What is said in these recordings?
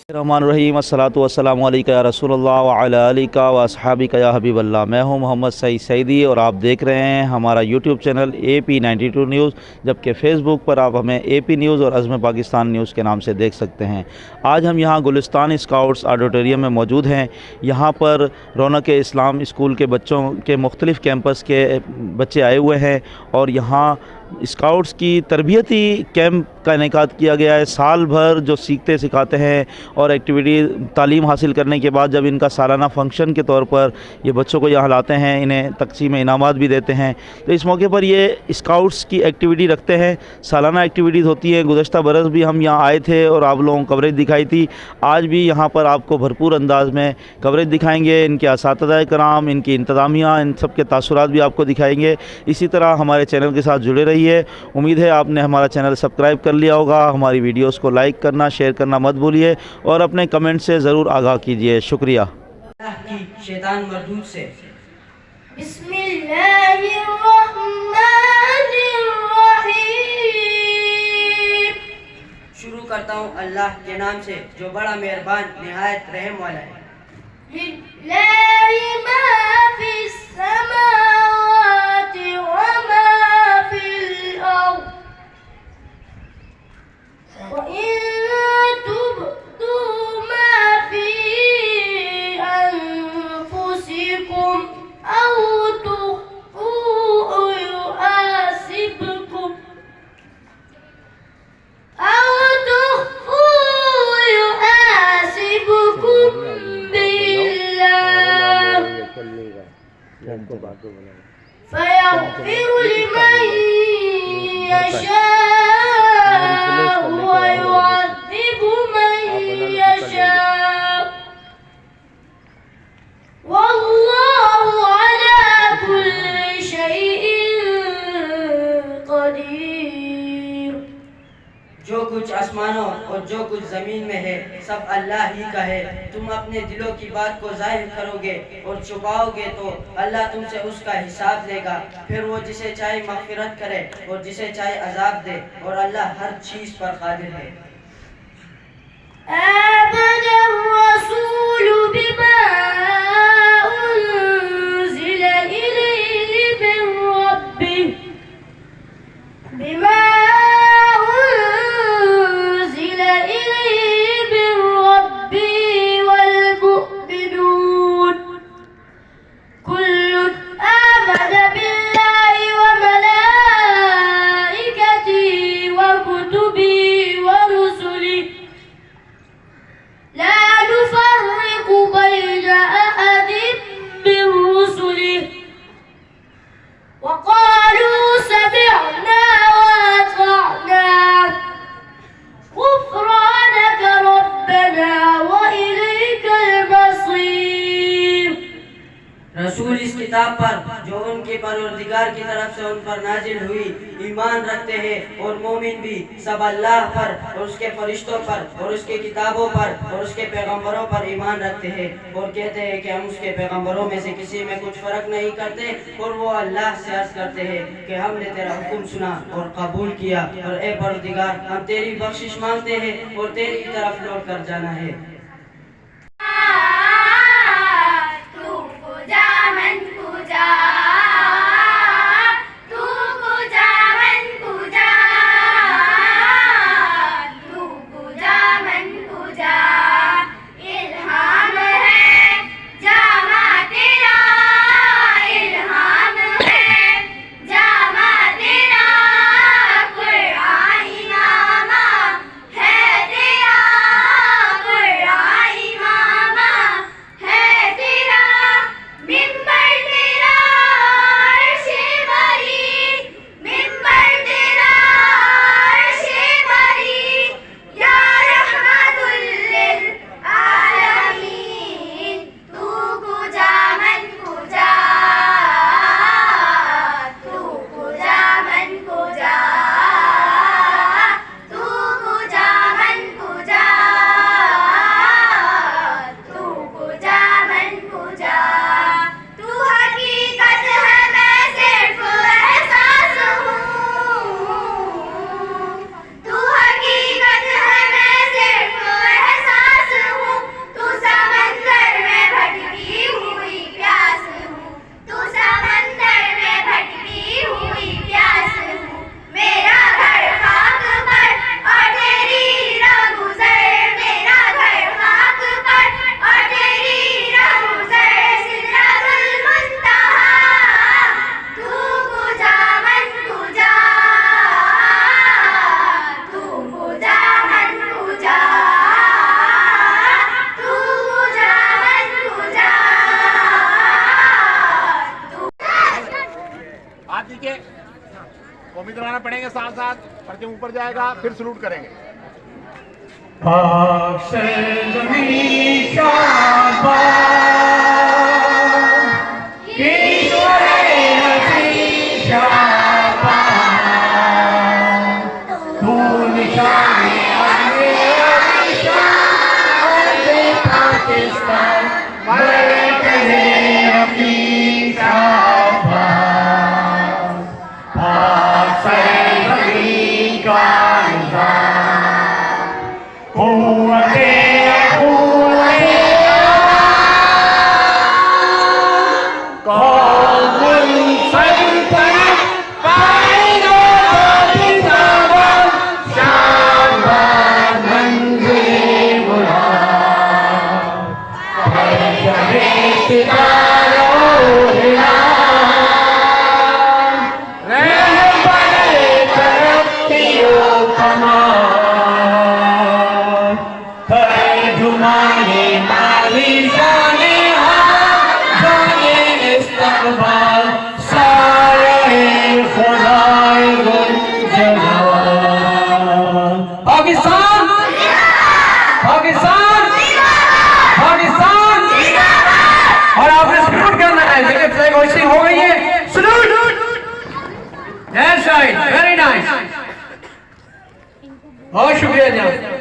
रहमानुर्रहीम अस्सलातु वस्सलामु अलैका या रसूलल्लाह व अला आलिका व अस्हाबिका या हबीबल्लाह। मैं हूं मोहम्मद सईद सईदी और आप देख रहे हैं हमारा यूट्यूब चैनल AP92 न्यूज़, जबकि फ़ेसबुक पर आप हमें AP न्यूज़ और अज़्म पाकिस्तान न्यूज़ के नाम से देख सकते हैं। आज हम यहां गुलिस्तान स्काउट्स ऑडिटोरियम में मौजूद हैं। यहां पर रौनक इस्लाम स्कूल के बच्चों के मुख्तलिफ़ कैंपस के बच्चे आए हुए हैं और यहाँ स्काउट्स की तरबियती कैंप का इनेकाद किया गया है। साल भर जो सीखते सिखाते हैं और एक्टिविटी तालीम हासिल करने के बाद जब इनका सालाना फ़ंक्शन के तौर पर ये बच्चों को यहाँ लाते हैं, इन्हें तकसीम इनामात भी देते हैं। तो इस मौके पर ये स्काउट्स की एक्टिविटी रखते हैं, सालाना एक्टिविटीज़ होती हैं। गुज़श्ता बरस भी हम यहाँ आए थे और आप लोगों को कवरेज दिखाई थी। आज भी यहाँ पर आपको भरपूर अंदाज में कवरेज दिखाएँगे, इनके असातिज़ा कराम, इनकी इंतज़ामिया, इन सब के तासुरात भी आपको दिखाएँगे। इसी तरह हमारे चैनल के साथ जुड़े रहिए। उम्मीद है आपने हमारा चैनल सब्सक्राइब कर लिया होगा। हमारी वीडियोस को लाइक करना, शेयर करना मत भूलिए और अपने कमेंट से ज़रूर आगाह कीजिए। शुक्रिया। शैतान मरदूद से शुरू करता हूँ अल्लाह के नाम से जो बड़ा मेहरबान निहायत रहम वाला है। فيغفر لمن يشاء ويعذب من يشاء والله على كل شيء قدير। जो कुछ आसमानों और जो कुछ ज़मीन में है सब अल्लाह ही का है। तुम अपने दिलों की बात को जाहिर करोगे और छुपाओगे तो अल्लाह तुमसे उसका हिसाब लेगा। फिर वो जिसे चाहे मग़फ़िरत करे और जिसे चाहे अज़ाब दे और अल्लाह हर चीज़ पर क़ादिर है। रसूल इस किताब पर जो उनके परवरदिगार की तरफ से उन पर नाजिल हुई ईमान रखते हैं और मोमिन भी सब अल्लाह पर और उसके फरिश्तों पर और उसके किताबों पर और उसके पैगंबरों पर ईमान रखते हैं और कहते हैं कि हम उसके पैगंबरों में से किसी में कुछ फ़र्क नहीं करते। और वो अल्लाह से अर्ज़ करते हैं कि हमने तेरा हुक्म सुना और कबूल किया और ए परवरदिगार हम तेरी बख्शिश मांगते हैं और तेरी तरफ लौट कर जाना है। में पढ़ेंगे साथ साथ, परचम ऊपर जाएगा, फिर सलूट करेंगे। पाक से ज़मीं शाबाश, ईश्वरे हसीं शाबाश, तू निशाने आगे निशान से पाकिस्तान बरकते अपनी शाबाश। पाक से ज़मीं का और आपने सलूट करना है। देखिए फ्लैग होइस्टिंग हो गई है, salute. That's right, very nice, बहुत शुक्रिया जनाब।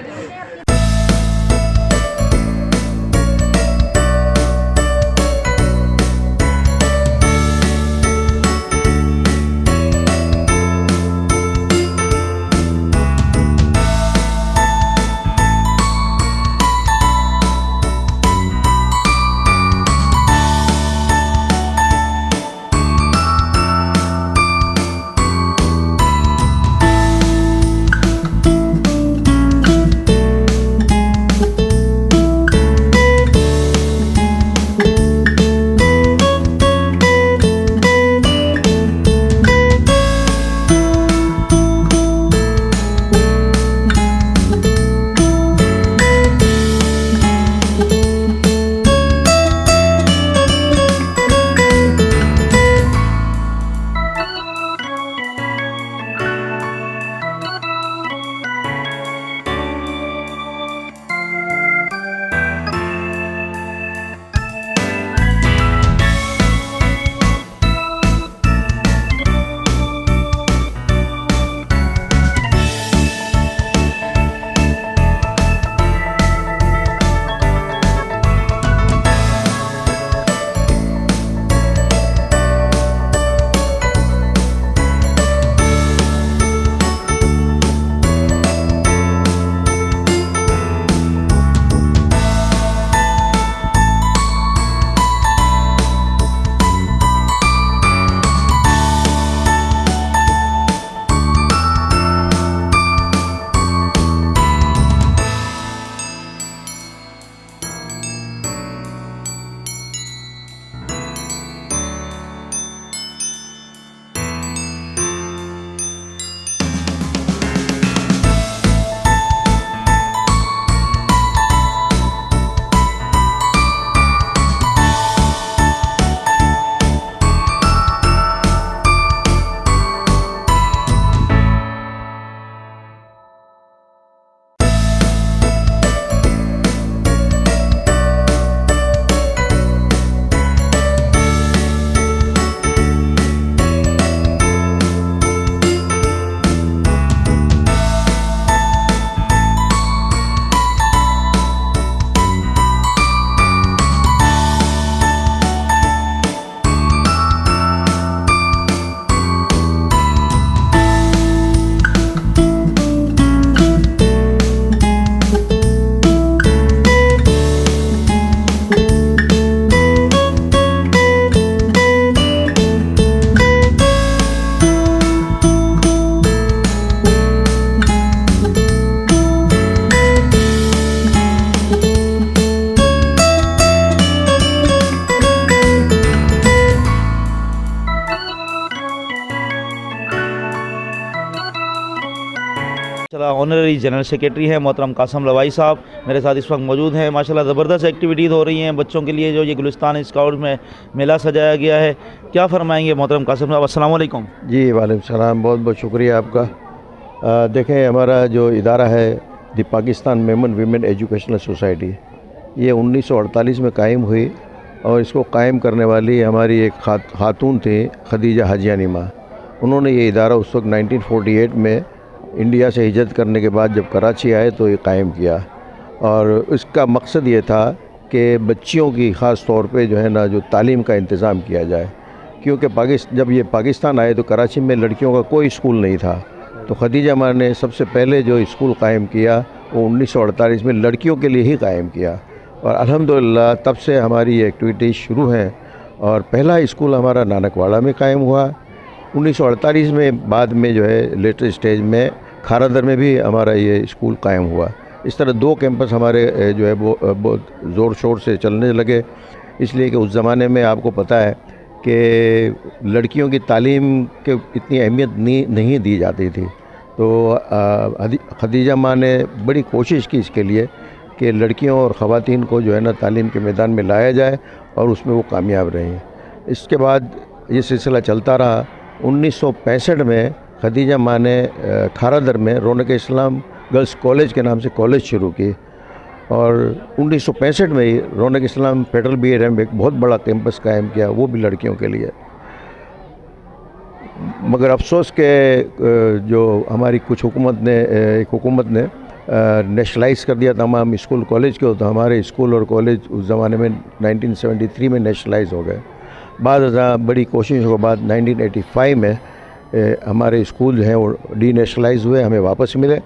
माशाल्लाह ऑनररी जनरल सेक्रेटरी हैं मोहतरम कासम लवाई साहब मेरे साथ इस वक्त मौजूद हैं। माशाल्लाह ज़बरदस्त एक्टिविटीज़ हो रही हैं बच्चों के लिए। जो ये गुलिस्तान स्काउट में मेला सजाया गया है, क्या फरमाएंगे मोहतरम कासम साहब? अस्सलाम वालेकुम। जी वालेकुम सलाम, बहुत बहुत शुक्रिया आपका। देखें, हमारा जो इदारा है the Pakistan Memon women educational society, ये 1948 में कायम हुई और इसको कायम करने वाली हमारी एक खातून थी खदीजा हाजियानी माँ। उन्होंने ये इदारा उस वक्त 1948 में इंडिया से हिजरत करने के बाद जब कराची आए तो ये कायम किया। और इसका मकसद ये था कि बच्चियों की ख़ास तौर पे जो है ना जो तालीम का इंतज़ाम किया जाए, क्योंकि जब ये पाकिस्तान आए तो कराची में लड़कियों का कोई स्कूल नहीं था। तो खदीजा माँ ने सबसे पहले जो स्कूल कायम किया वो 1948 में लड़कियों के लिए ही कायम किया और अल्हम्दुलिल्लाह तब से हमारी ये एक्टिविटीज़ शुरू हैं। और पहला स्कूल हमारा नानकवाड़ा में कायम हुआ 1948 में। बाद में जो है लेटर स्टेज में खारादर में भी हमारा ये स्कूल कायम हुआ। इस तरह 2 कैंपस हमारे जो है वो बहुत ज़ोर शोर से चलने लगे, इसलिए कि उस ज़माने में आपको पता है कि लड़कियों की तालीम के इतनी अहमियत नहीं दी जाती थी। तो खदीजा माँ ने बड़ी कोशिश की इसके लिए कि लड़कियों और ख़वातीन को जो है ना तालीम के मैदान में लाया जाए और उसमें वो कामयाब रहीं। इसके बाद ये सिलसिला चलता रहा। 1965 में खदीजा माँ ने खारादर में रौनक इस्लाम गर्ल्स कॉलेज के नाम से कॉलेज शुरू की और 1965 में ही रौनक इस्लाम फेडरल BA में एक बहुत बड़ा कैंपस कायम किया, वो भी लड़कियों के लिए। मगर अफसोस के जो हमारी कुछ हुकूमत ने नेशनलाइज कर दिया तमाम स्कूल कॉलेज को, तो हमारे स्कूल और कॉलेज उस ज़माने में 1973 में नेशनलाइज हो गए। बाद बड़ी कोशिशों के बाद 1985 में हमारे स्कूल जो हैं वो डीनेशनलाइज हुए, हमें वापस मिले।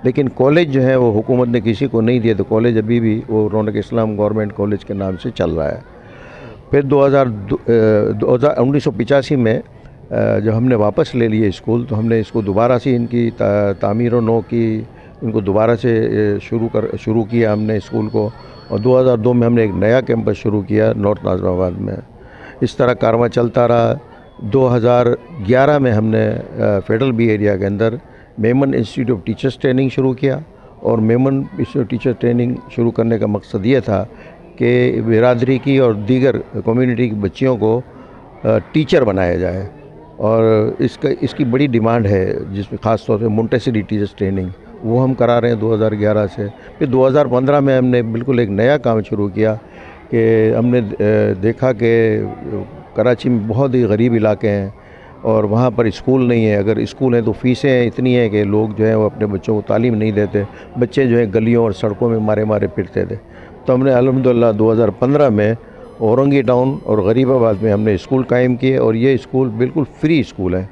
लेकिन कॉलेज जो है वो हुकूमत ने किसी को नहीं दिए, तो कॉलेज अभी भी वो रौनक इस्लाम गवर्नमेंट कॉलेज के नाम से चल रहा है। फिर 1985 में जब हमने वापस ले लिए स्कूल, तो हमने इसको दोबारा से इनकी तामीर और नौ की, इनको दोबारा से शुरू किया हमने स्कूल को। और 2002 में हमने एक नया कैंपस शुरू किया नॉर्थ नाज़िमाबाद में। इस तरह कारवां चलता रहा। 2011 में हमने फेडरल BA एरिया के अंदर Memon institute of teachers training शुरू किया। और मेमन इंस्टीट्यूट टीचर ट्रेनिंग शुरू करने का मकसद ये था कि बिरादरी की और दीगर कम्युनिटी की बच्चियों को टीचर बनाया जाए। और इसकी बड़ी डिमांड है, जिसमें ख़ास तौर पे मोंटेसरी टीचर्स ट्रेनिंग वो हम करा रहे हैं 2011 से। फिर 2015 में हमने बिल्कुल एक नया काम शुरू किया कि हमने देखा कि कराची में बहुत ही गरीब इलाके हैं और वहाँ पर स्कूल नहीं है। अगर स्कूल है तो फ़ीसें इतनी हैं कि लोग जो है वो अपने बच्चों को तालीम नहीं देते। बच्चे जो हैं गलियों और सड़कों में मारे मारे फिरते थे। तो हमने अल्हम्दुलिल्लाह 2015 में औरंगी टाउन और गरीबाबाद में हमने स्कूल कायम किए और ये स्कूल बिल्कुल फ्री स्कूल है।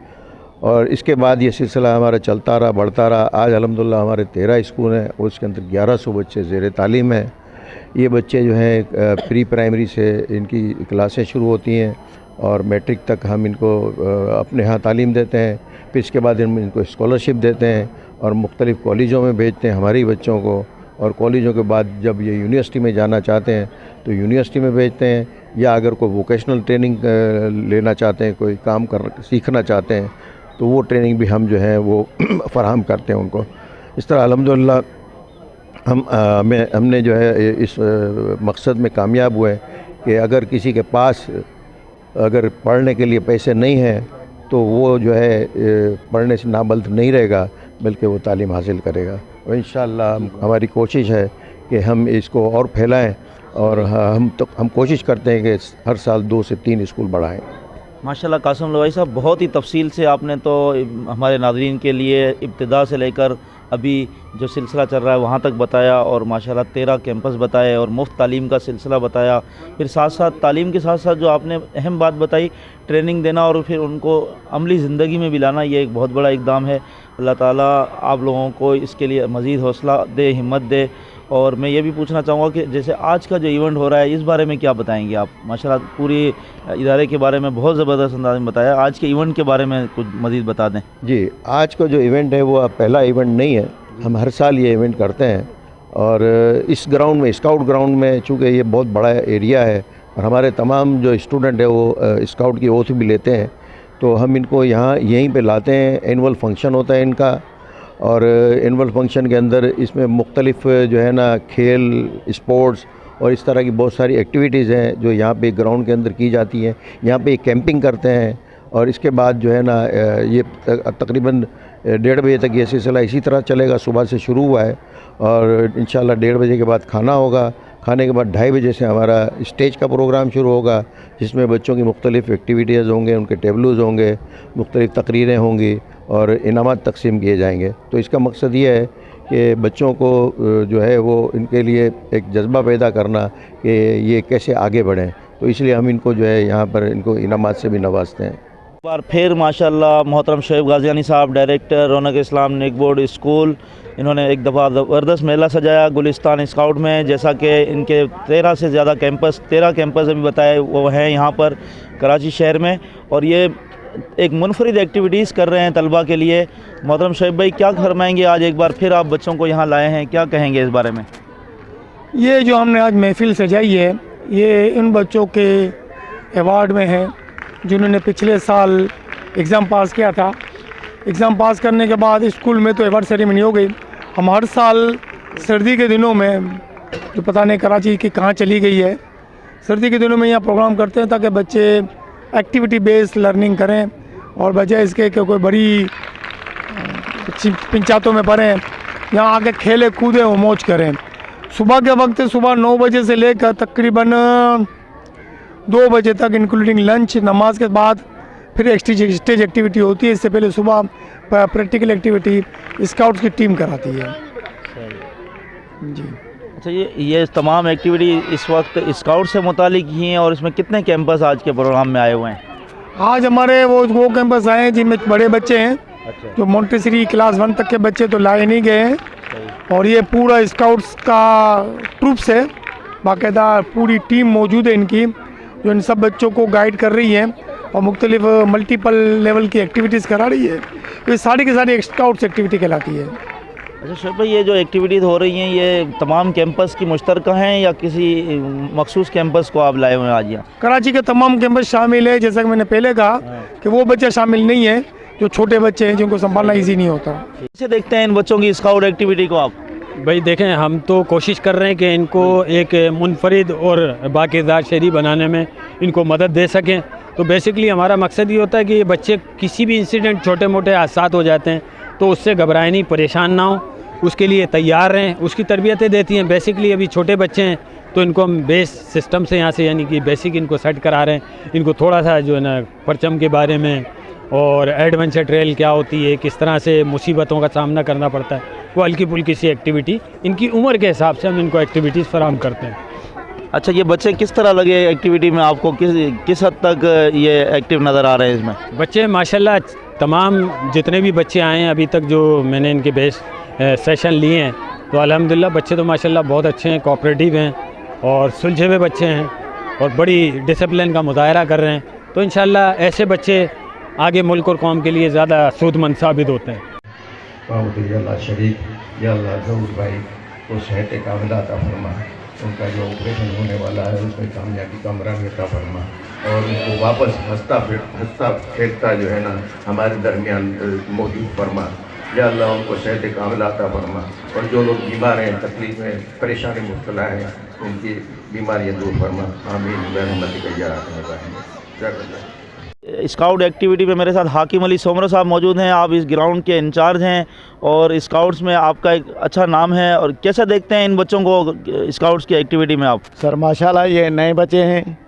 और इसके बाद ये सिलसिला हमारा चलता रहा, बढ़ता रहा। आज अल्हम्दुलिल्लाह हमारे 13 स्कूल हैं और उसके अंदर 1100 बच्चे ज़ेर तालीम हैं। ये बच्चे जो हैं प्री प्राइमरी से इनकी क्लासें शुरू होती हैं और मैट्रिक तक हम इनको अपने यहाँ तालीम देते हैं। फिर इसके बाद इनको स्कॉलरशिप देते हैं और मुख्तलिफ़ कॉलेजों में भेजते हैं हमारी बच्चों को। और कॉलेजों के बाद जब ये यूनिवर्सिटी में जाना चाहते हैं तो यूनिवर्सिटी में भेजते हैं, या अगर कोई वोकेशनल ट्रेनिंग लेना चाहते हैं, कोई काम सीखना चाहते हैं, तो वो ट्रेनिंग भी हम जो है वो फ़राहम करते हैं उनको। इस तरह अल्हम्दुलिल्लाह हमने जो है इस मकसद में कामयाब हुए कि अगर किसी के पास अगर पढ़ने के लिए पैसे नहीं हैं तो वो जो है पढ़ने से नाबल्द नहीं रहेगा, बल्कि वो तालीम हासिल करेगा। और इंशाअल्लाह हमारी कोशिश है कि हम इसको और फैलाएं और हम कोशिश करते हैं कि हर साल 2 से 3 स्कूल बढ़ाएं। माशाल्लाह कासम लवाई साहब, बहुत ही तफसील से आपने तो हमारे नाज़रीन के लिए इब्तिदा से लेकर अभी जो सिलसिला चल रहा है वहाँ तक बताया और माशाल्लाह 13 कैंपस बताए और मुफ्त तालीम का सिलसिला बताया। फिर साथ साथ तालीम के साथ साथ जो आपने अहम बात बताई, ट्रेनिंग देना और फिर उनको अमली ज़िंदगी में भी लाना, ये एक बहुत बड़ा इक़दाम है। अल्लाह ताला आप लोगों को इसके लिए मज़ीद हौसला दे, हिम्मत दे। और मैं ये भी पूछना चाहूँगा कि जैसे आज का जो इवेंट हो रहा है, इस बारे में क्या बताएंगे आप? माशाल्लाह पूरी इदारे के बारे में बहुत ज़बरदस्त अंदाज़ में बताया। आज के इवेंट के बारे में कुछ मज़ीद बता दें। जी, आज का जो इवेंट है वो पहला इवेंट नहीं है, हम हर साल ये इवेंट करते हैं। और इस ग्राउंड में, स्काउट ग्राउंड में, चूँकि ये बहुत बड़ा एरिया है और हमारे तमाम जो स्टूडेंट है वो स्काउट की ओथ भी लेते हैं, तो हम इनको यहाँ यहीं पे लाते हैं। एनुअल फंक्शन होता है इनका और एनुअल फंक्शन के अंदर इसमें मुख्तलिफ जो है ना खेल, स्पोर्ट्स और इस तरह की बहुत सारी एक्टिविटीज़ हैं जो यहाँ पे ग्राउंड के अंदर की जाती हैं। यहाँ पे कैंपिंग करते हैं और इसके बाद जो है ना ये तकरीबन 1:30 बजे तक ये सिलसिला इसी तरह चलेगा। सुबह से शुरू हुआ है और इंशाल्लाह 1:30 बजे के बाद खाना होगा। खाने के बाद 2:30 बजे से हमारा स्टेज का प्रोग्राम शुरू होगा, जिसमें बच्चों की मुख्तलिफ़ एक्टिविटीज़ होंगे, उनके टेबलूज़ होंगे, मुख्तलिफ़ तकरीरें होंगी और इनामात तकसीम किए जाएंगे। तो इसका मकसद ये है कि बच्चों को जो है वो इनके लिए एक जज्बा पैदा करना कि ये कैसे आगे बढ़ें। तो इसलिए हम इनको जो है यहाँ पर इनको इनामात से भी नवाजते हैं। एक बार फिर माशाल्लाह मोहतरम शोएब गाज़ियानी साहब, डायरेक्टर रौनक इस्लाम निक बोर्ड स्कूल, इन्होंने एक दफ़ा ज़बरदस्त मेला सजाया गुलिस्तान स्काउट में। जैसा कि इनके 13 से ज़्यादा कैंपस अभी बताए वो हैं यहाँ पर कराची शहर में, और ये एक मुनफरिद एक्टिविटीज़ कर रहे हैं तलबा के लिए। मोहतरम शोएब भाई, क्या फरमाएंगे? आज एक बार फिर आप बच्चों को यहाँ लाए हैं, क्या कहेंगे इस बारे में? ये जो हमने आज महफिल सजाई है, ये इन बच्चों के अवार्ड में है जिन्होंने पिछले साल एग्ज़ाम पास किया था। एग्ज़ाम पास करने के बाद स्कूल में तो अवार्ड सेरेमनी हो गई। हम हर साल सर्दी के दिनों में, जो पता नहीं कराची की कहाँ चली गई है, सर्दी के दिनों में यहाँ प्रोग्राम करते हैं ताकि बच्चे एक्टिविटी बेस्ड लर्निंग करें और बजाय इसके कि कोई बड़ी पंचायतों में पढ़ें, यहाँ आके खेले कूदें और मौज करें। सुबह के वक्त सुबह 9 बजे से लेकर तकरीबन 2 बजे तक इंक्लूडिंग लंच, नमाज के बाद फिर स्टेज एक्टिविटी होती है। इससे पहले सुबह प्रैक्टिकल एक्टिविटी स्काउट्स की टीम कराती है जी। अच्छा, ये तमाम एक्टिविटी इस वक्त स्काउट से मुतालिक ही हैं, और इसमें कितने कैंपस आज के प्रोग्राम में आए हुए हैं? आज हमारे वो कैंपस आए हैं जिनमें बड़े बच्चे हैं। अच्छा। जो मोंटेसरी क्लास 1 तक के बच्चे तो लाए नहीं गए हैं, और ये पूरा स्काउट्स का ट्रूप्स है, बाकायदा पूरी टीम मौजूद है इनकी, जो इन सब बच्चों को गाइड कर रही है और मुख्तलिफ मल्टीपल लेवल की एक्टिविटीज़ करा रही है। ये सारी की सारी स्काउट्स एक्टिविटी कहलाती है। अच्छा शोएब भाई, ये जो एक्टिविटीज़ हो रही हैं ये तमाम कैंपस की मुश्तरका हैं या किसी मखसूस कैंपस को आप लाए हुए हैं आज यहाँ? कराची के तमाम कैंपस शामिल है। जैसा कि मैंने पहले कहा कि वो बच्चे शामिल नहीं है जो छोटे बच्चे हैं जिनको संभालना ईजी नहीं होता। कैसे देखते हैं इन बच्चों की स्काउट एक्टिविटी को आप? भाई देखें, हम तो कोशिश कर रहे हैं कि इनको एक मुनफरिद और बाक़िरदार शहरी बनाने में इनको मदद दे सकें। तो बेसिकली हमारा मकसद ये होता है कि ये बच्चे किसी भी इंसिडेंट, छोटे मोटे हादसात हो जाते हैं तो उससे घबराए नहीं, परेशान ना हो, उसके लिए तैयार रहें, उसकी तरबियतें देती हैं। बेसिकली अभी छोटे बच्चे हैं तो इनको हम बेस सिस्टम से यहाँ से यानी कि बेसिक इनको सेट करा रहे हैं। इनको थोड़ा सा जो है ना परचम के बारे में और एडवेंचर ट्रेल क्या होती है, किस तरह से मुसीबतों का सामना करना पड़ता है, वो हल्की फुल्की सी एक्टिविटी इनकी उम्र के हिसाब से हम इनको एक्टिविटीज़ फराहम करते हैं। अच्छा, ये बच्चे किस तरह लगे एक्टिविटी में आपको? किस हद तक ये एक्टिव नज़र आ रहे हैं इसमें? बच्चे माशाल्लाह तमाम जितने भी बच्चे आए हैं अभी तक, जो मैंने इनके बेस सेशन लिए हैं, तो अल्हम्दुलिल्लाह बच्चे तो माशाल्लाह बहुत अच्छे हैं, कोऑपरेटिव हैं और सुलझे हुए बच्चे हैं और बड़ी डिसिप्लिन का मुजाहरा कर रहे हैं। तो इंशाल्लाह ऐसे बच्चे आगे मुल्क और कौम के लिए ज़्यादा सूदमंद साबित होते हैं। शरीफ या अल्लाह ज़रूर भाई को सेहत कामिला अता फरमा, उनका जो ऑपरेशन होने वाला है उसमें कामयाबी का मरहम अता फरमा और उनको वापस हंसता फेंकता जो है ना हमारे दरमियान मौजूद फरमा। या अल्लाह उनको सेहत कामिला अता फरमा और जो लोग बीमार हैं, तकलीफ में, परेशानी मुब्तला हैं, उनकी बीमारियाँ दूर फरमा। आमीन रहमतिक या अरहम राहिमीन। स्काउट एक्टिविटी में मेरे साथ हाकिम अली सोमरा साहब मौजूद हैं। आप इस ग्राउंड के इंचार्ज हैं और स्काउट्स में आपका एक अच्छा नाम है, और कैसे देखते हैं इन बच्चों को स्काउट्स की एक्टिविटी में आप? सर माशाल्लाह ये नए बच्चे हैं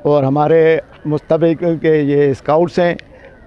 और हमारे मुस्तबिक के ये स्काउट्स हैं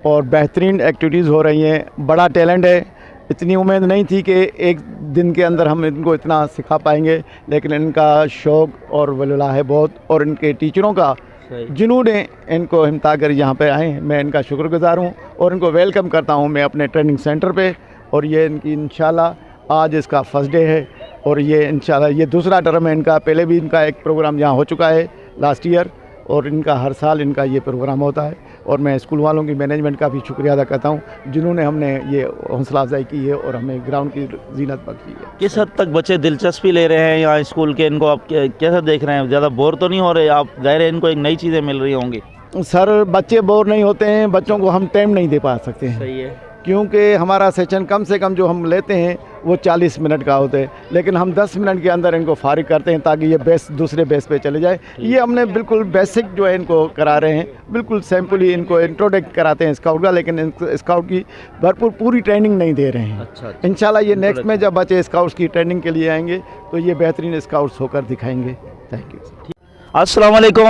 और बेहतरीन एक्टिविटीज़ हो रही हैं। बड़ा टैलेंट है, इतनी उम्मीद नहीं थी कि एक दिन के अंदर हम इनको इतना सिखा पाएंगे, लेकिन इनका शौक़ और वलवला है बहुत, और इनके टीचरों का जिन्होंने इनको हिमता कर यहाँ पे आए हैं, मैं इनका शुक्रगुज़ार हूँ और इनको वेलकम करता हूँ मैं अपने ट्रेनिंग सेंटर पे। और ये इनकी इंशाल्लाह आज इसका फर्स्ट डे है और ये इंशाल्लाह ये दूसरा टर्म है इनका। पहले भी इनका एक प्रोग्राम यहाँ हो चुका है लास्ट ईयर, और इनका हर साल इनका ये प्रोग्राम होता है। और मैं स्कूल वालों की मैनेजमेंट का भी शुक्रिया अदा करता हूँ जिन्होंने हमने ये हौसला अफजाई की है और हमें ग्राउंड की जीनत बख्शी है। किस हद तक बच्चे दिलचस्पी ले रहे हैं यहाँ स्कूल के? इनको आप कैसे देख रहे हैं? ज़्यादा बोर तो नहीं हो रहे आप? ज़ाहिर है इनको एक नई चीज़ें मिल रही होंगी। सर बच्चे बोर नहीं होते हैं, बच्चों को हम टाइम नहीं दे पा सकते हैं। सही है। क्योंकि हमारा सेशन कम से कम जो हम लेते हैं वो 40 मिनट का होता है, लेकिन हम 10 मिनट के अंदर इनको फारिग करते हैं ताकि ये बेस दूसरे बेस पे चले जाए। ये हमने बिल्कुल बेसिक जो है इनको करा रहे हैं, बिल्कुल सिंपली इनको इंट्रोडक्ट कराते हैं स्काउट का, लेकिन स्काउट की भरपूर पूरी ट्रेनिंग नहीं दे रहे हैं। अच्छा। इंशाल्लाह ये नेक्स्ट में जब बच्चे स्काउट्स की ट्रेनिंग के लिए आएंगे तो ये बेहतरीन स्काउट्स होकर दिखाएंगे। Thank you. अस्सलाम वालेकुम।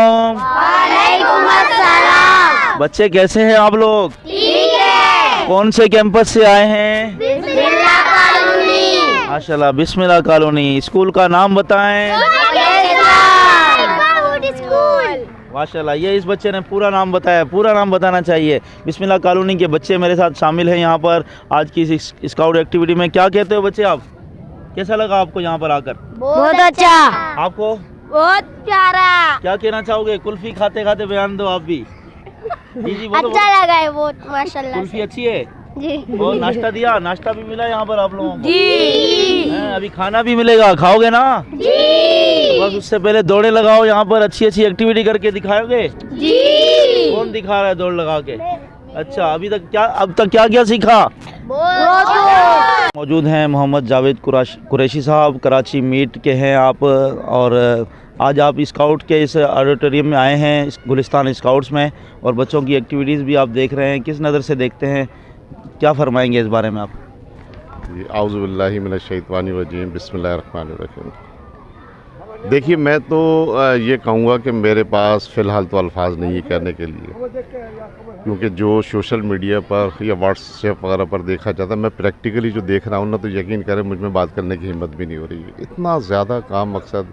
बच्चे कैसे हैं आप लोग? कौन से कैंपस से आए हैं? माशाल्लाह, बिस्मिल्लाह कॉलोनी। स्कूल का नाम बताएं। माशाल्लाह, ये इस बच्चे ने पूरा नाम बताया, पूरा नाम बताना चाहिए। बिस्मिल्लाह कॉलोनी के बच्चे मेरे साथ शामिल हैं यहाँ पर आज की इस स्काउट एक्टिविटी में। क्या कहते हो बच्चे आप? कैसा लगा आपको यहाँ पर आकर? बहुत अच्छा। आपको? बहुत प्यारा। क्या कहना चाहोगे? कुल्फी खाते खाते बयान दो आप भी। जी बोलो। अच्छा लगा है बहुत, माशाल्लाह। कुल्फी अच्छी है जी। और नाश्ता दिया? नाश्ता भी मिला यहाँ पर आप लोगों को? जी। अभी खाना भी मिलेगा, खाओगे ना? जी। बस उससे पहले दौड़े लगाओ, यहाँ पर अच्छी अच्छी एक्टिविटी करके दिखाओगे? जी। कौन दिखा रहा है दौड़ लगा के? अच्छा, अब तक क्या क्या सीखा? मौजूद हैं मोहम्मद जावेद कुरैशी साहब, कराची मीट के हैं आप, और आज आप स्काउट के इस ऑडिटोरियम में आए हैं गुलिस्तान स्काउट्स में, और बच्चों की एक्टिविटीज़ भी आप देख रहे हैं। किस नज़र से देखते हैं, क्या फरमाएंगे इस बारे में आप? आऊज़ु बिल्लाहि मिनश शैतानिर रजीम, बिस्मिल्लाहिर रहमानिर रहीम। देखिए, मैं तो ये कहूँगा कि मेरे पास फ़िलहाल तो अल्फाज नहीं है कहने के लिए, क्योंकि जो सोशल मीडिया पर या व्हाट्सएप वगैरह पर देखा जाता है, मैं प्रैक्टिकली जो देख रहा हूँ ना, तो यकीन करें मुझ में बात करने की हिम्मत भी नहीं हो रही है। इतना ज़्यादा काम मकसद,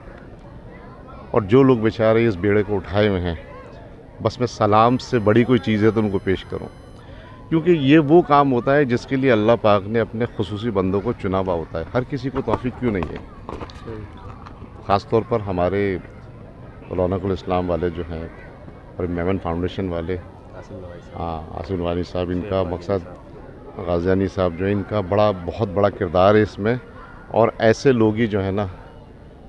और जो लोग बेचारे इस बेड़े को उठाए हुए हैं, बस मैं सलाम से बड़ी कोई चीज़ है तो उनको पेश करूं, क्योंकि ये वो काम होता है जिसके लिए अल्लाह पाक ने अपने खुसूसी बंदों को चुना हुआ होता है। हर किसी को तौफीक क्यों नहीं है? ख़ास तौर पर हमारे रौनकुल इस्लाम वाले जो हैं और मेमन फाउंडेशन वाले, हाँ, आसिम नवानी साहब, इनका मकसद, गाज़ियानी साहब जो है, इनका बहुत बड़ा किरदार है इसमें। और ऐसे लोग ही जो है ना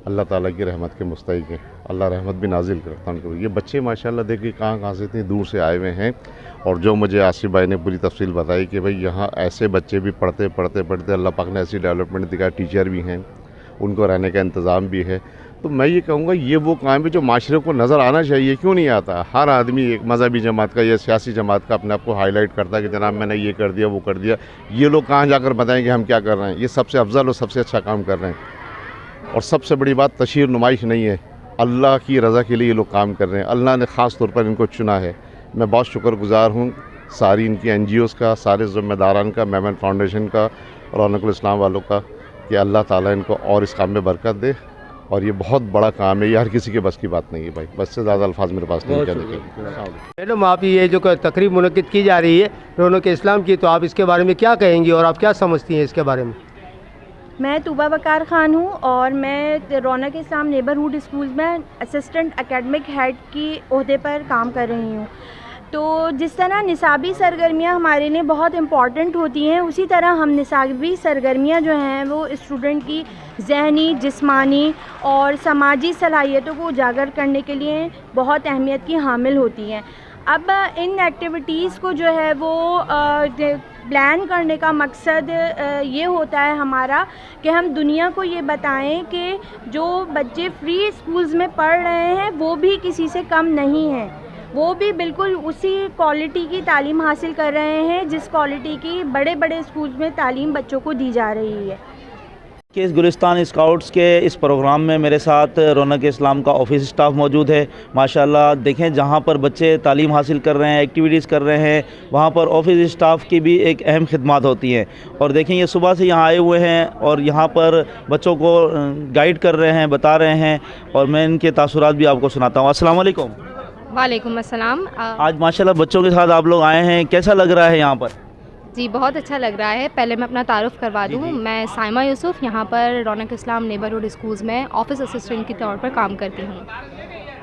अल्लाह ताला की रहमत के मुस्तहिक़ हैं, अल्लाह रहमत भी नाजिल करता है उनको। ये बच्चे माशाल्लाह देखिए कहाँ से इतनी दूर से आए हुए हैं, और जो मुझे आसिफ भाई ने पूरी तफसील बताई कि भाई यहाँ ऐसे बच्चे भी पढ़ते अल्लाह पाक ने ऐसी डेवलपमेंट दिखाई, टीचर भी हैं, उनको रहने का इंतज़ाम भी है। तो मैं ये कहूँगा ये वो काम है जो माशरे को नज़र आना चाहिए। क्यों नहीं आता? हर आदमी एक मज़हबी जमात का या सियासी जमात का अपने आप को हाईलाइट करता है कि जनाब मैंने ये कर दिया, वो कर दिया। ये लोग कहाँ जाकर बताएंगे हम क्या कर रहे हैं? ये सबसे अफजल और सबसे अच्छा काम कर रहे हैं। और सबसे बड़ी बात, तशहीर नुमाइश नहीं है, अल्लाह की रज़ा के लिए ये लोग काम कर रहे हैं। अल्लाह ने ख़ास तौर पर इनको चुना है। मैं बहुत शुक्रगुज़ार हूँ सारी इनकी NGOs का, सारे ज़िम्मेदारान का, मेमन फाउंडेशन का, रौनकुल इस्लाम वालों का, कि अल्लाह ताला इनको और इस काम में बरकत दे। और ये बहुत बड़ा काम है, ये हर किसी के बस की बात नहीं है भाई। बस से ज़्यादा अल्फाज मेरे पास नहीं कहने के। मैडम, आप ये जो तकरीब मुनक़िद की जा रही है रौनक इस्लाम की, तो आप इसके बारे में क्या कहेंगी और आप क्या समझती हैं इसके बारे में? मैं तूबा वकार ख़ान हूँ और मैं रौनक इस्लाम नेबरहुड स्कूल में असिस्टेंट एकेडमिक हेड की ओहदे पर काम कर रही हूँ। तो जिस तरह निसाबी सरगर्मियाँ हमारे लिए बहुत इम्पॉर्टेंट होती हैं, उसी तरह हम निसाबी सरगर्मियाँ जो हैं वो स्टूडेंट की ज़हनी, जिस्मानी और समाजी सलाहियतों को उजागर करने के लिए बहुत अहमियत की हामिल होती हैं। अब इन एक्टिविटीज़ को जो है वो प्लान करने का मकसद ये होता है हमारा कि हम दुनिया को ये बताएं कि जो बच्चे फ्री स्कूल्स में पढ़ रहे हैं वो भी किसी से कम नहीं हैं, वो भी बिल्कुल उसी क्वालिटी की तालीम हासिल कर रहे हैं जिस क्वालिटी की बड़े बड़े स्कूल्स में तालीम बच्चों को दी जा रही है। कि इस गुलिस्तान स्काउट्स के इस प्रोग्राम में मेरे साथ रौनक इस्लाम का ऑफिस स्टाफ मौजूद है। माशाल्लाह देखें, जहां पर बच्चे तालीम हासिल कर रहे हैं, एक्टिविटीज़ कर रहे हैं, वहां पर ऑफिस स्टाफ की भी एक अहम खिदमत होती हैं। और देखें, ये सुबह से यहां आए हुए हैं और यहां पर बच्चों को गाइड कर रहे हैं, बता रहे हैं, और मैं इनके तासुरात भी आपको सुनाता हूँ। अस्सलाम वालेकुम। वालेकुम अस्सलाम। आज माशाल्लाह बच्चों के साथ आप लोग आए हैं, कैसा लग रहा है यहाँ पर? जी बहुत अच्छा लग रहा है। पहले मैं अपना तारुफ करवा दूँ, मैं साइमा यूसुफ यहाँ पर रौनक इस्लाम नेबरहुड स्कूल्स में ऑफिस असिस्टेंट के तौर पर काम करती हूँ।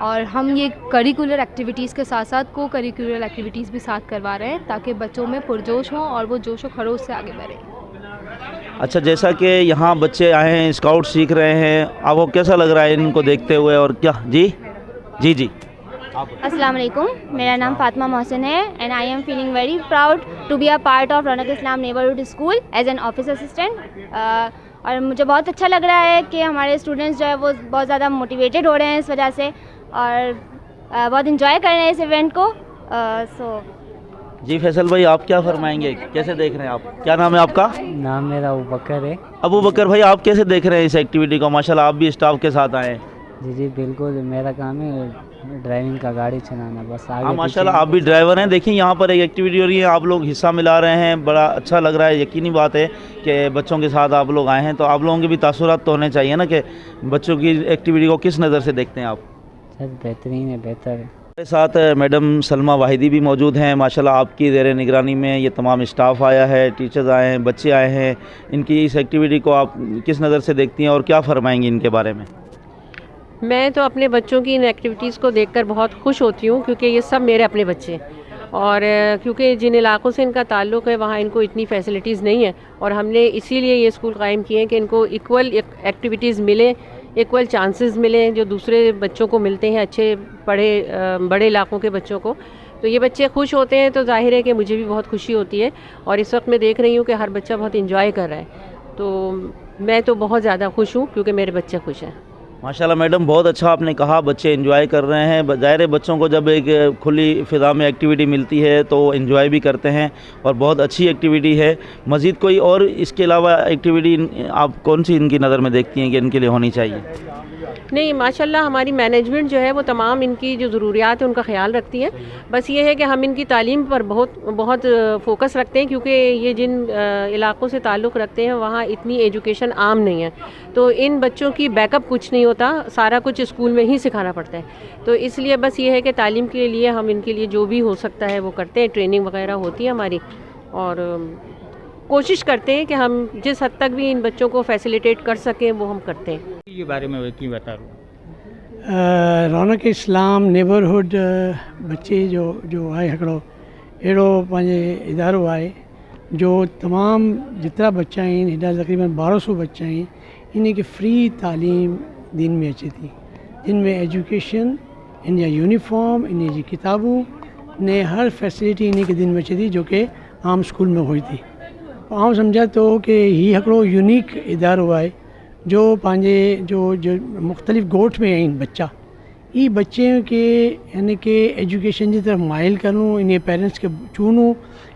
और हम ये करिकुलर एक्टिविटीज़ के साथ साथ को करिकुलर एक्टिविटीज़ भी साथ करवा रहे हैं ताकि बच्चों में पुरजोश हों और वो जोश व खरोश से आगे बढ़ें। अच्छा, जैसा कि यहाँ बच्चे आए हैं, स्काउट सीख रहे हैं, आपको कैसा लग रहा है इनको देखते हुए? और क्या जी जी जी अस्सलाम वालेकुम, मेरा नाम फातिमा मोहसिन है and I am feeling very proud to be a part of Raunaq Islam neighbourhood school as an office assistant. और मुझे बहुत अच्छा लग रहा है कि हमारे स्टूडेंट्स जो है वो बहुत ज़्यादा मोटिवेटेड हो रहे हैं इस वजह से, और बहुत इंजॉय कर रहे हैं इस इवेंट को। जी फैसल भाई, आप क्या फरमाएंगे, कैसे देख रहे हैं आप? क्या नाम है आपका? नाम मेरा अबू बकर है। अबू बकर भाई, आप कैसे देख रहे हैं इस एक्टिविटी को? माशाल्लाह आप भी स्टाफ के साथ आए हैं। जी जी बिल्कुल, मेरा काम है ड्राइविंग का, गाड़ी चलाना, बस आगे। हाँ माशाल्लाह आप भी ड्राइवर हैं। देखिए यहाँ पर एक एक्टिविटी हो रही है, आप लोग हिस्सा मिला रहे हैं, बड़ा अच्छा लग रहा है। यकीनी बात है कि बच्चों के साथ आप लोग आए हैं, तो आप लोगों के भी तासुरात तो होने चाहिए ना कि बच्चों की एक्टिविटी को किस नज़र से देखते हैं आप? सर बेहतरीन है, बेहतर है। हमारे साथ मैडम सलमा वाहिदी भी मौजूद हैं। माशाल्लाह आपकी ज़ेर निगरानी में ये तमाम स्टाफ आया है, टीचर्स आए हैं, बच्चे आए हैं। इनकी इस एक्टिविटी को आप किस नज़र से देखती हैं और क्या फरमाएंगी इनके बारे में? मैं तो अपने बच्चों की इन एक्टिविटीज़ को देखकर बहुत खुश होती हूँ, क्योंकि ये सब मेरे अपने बच्चे हैं, और क्योंकि जिन इलाकों से इनका ताल्लुक़ है वहाँ इनको इतनी फैसिलिटीज़ नहीं है, और हमने इसीलिए ये स्कूल कायम किए हैं कि इनको इक्वल एक्टिविटीज़ मिले, इक्वल चांसेस मिले जो दूसरे बच्चों को मिलते हैं, अच्छे बड़े इलाकों के बच्चों को। तो ये बच्चे खुश होते हैं तो जाहिर है कि मुझे भी बहुत खुशी होती है, और इस वक्त मैं देख रही हूँ कि हर बच्चा बहुत इंजॉय कर रहा है, तो मैं तो बहुत ज़्यादा खुश हूँ क्योंकि मेरे बच्चे खुश हैं। माशाल्लाह मैडम, बहुत अच्छा आपने कहा, बच्चे एंजॉय कर रहे हैं। ज़ाहिर है बच्चों को जब एक खुली फ़िज़ा में एक्टिविटी मिलती है तो एंजॉय भी करते हैं, और बहुत अच्छी एक्टिविटी है। मज़ीद कोई और इसके अलावा एक्टिविटी आप कौन सी इनकी नज़र में देखती हैं कि इनके लिए होनी चाहिए? नहीं, माशाल्लाह हमारी मैनेजमेंट जो है वो तमाम इनकी जो ज़रूरियात है उनका ख्याल रखती है। बस ये है कि हम इनकी तालीम पर बहुत फ़ोकस रखते हैं, क्योंकि ये जिन इलाक़ों से ताल्लुक़ रखते हैं वहाँ इतनी एजुकेशन आम नहीं है, तो इन बच्चों की बैकअप कुछ नहीं होता, सारा कुछ स्कूल में ही सिखाना पड़ता है। तो इसलिए बस ये है कि तालीम के लिए हम इनके लिए जो भी हो सकता है वो करते हैं। ट्रेनिंग वगैरह होती है हमारी, और कोशिश करते हैं कि हम जिस हद तक भी इन बच्चों को फैसिलिटेट कर सकें वो हम करते हैं। ये बारे में क्यों बता रहा हूँ, रौनक इस्लाम नेबरहुड बच्चे जो आए हिकिड़ो अहिड़ो पंहिंजे इदारो आहे जो तमाम जितना बच्चा आहिनि, हेॾा तक़रीबन 1200 बच्चा आहिनि, इन खे फ्री तालीम दीन में अचे थी, जिन में एजुकेशन, इन जा यूनिफॉर्म, इन जी किताबूं ने हर फैसिलिटी इन के दिन में अचे थी जो कि आम स्कूल में हुई थी। आउं सम्झा थो कि हीउ हिकिड़ो यूनिक इदारो आहे जो पंहिंजे जो मुख़्तलिफ़ ॻोठ में आहिनि बच्चा, ई बच्चे के इन के एजुकेशन की तरफ माइल करूँ, इन पेरेंट्स के चूनूँ,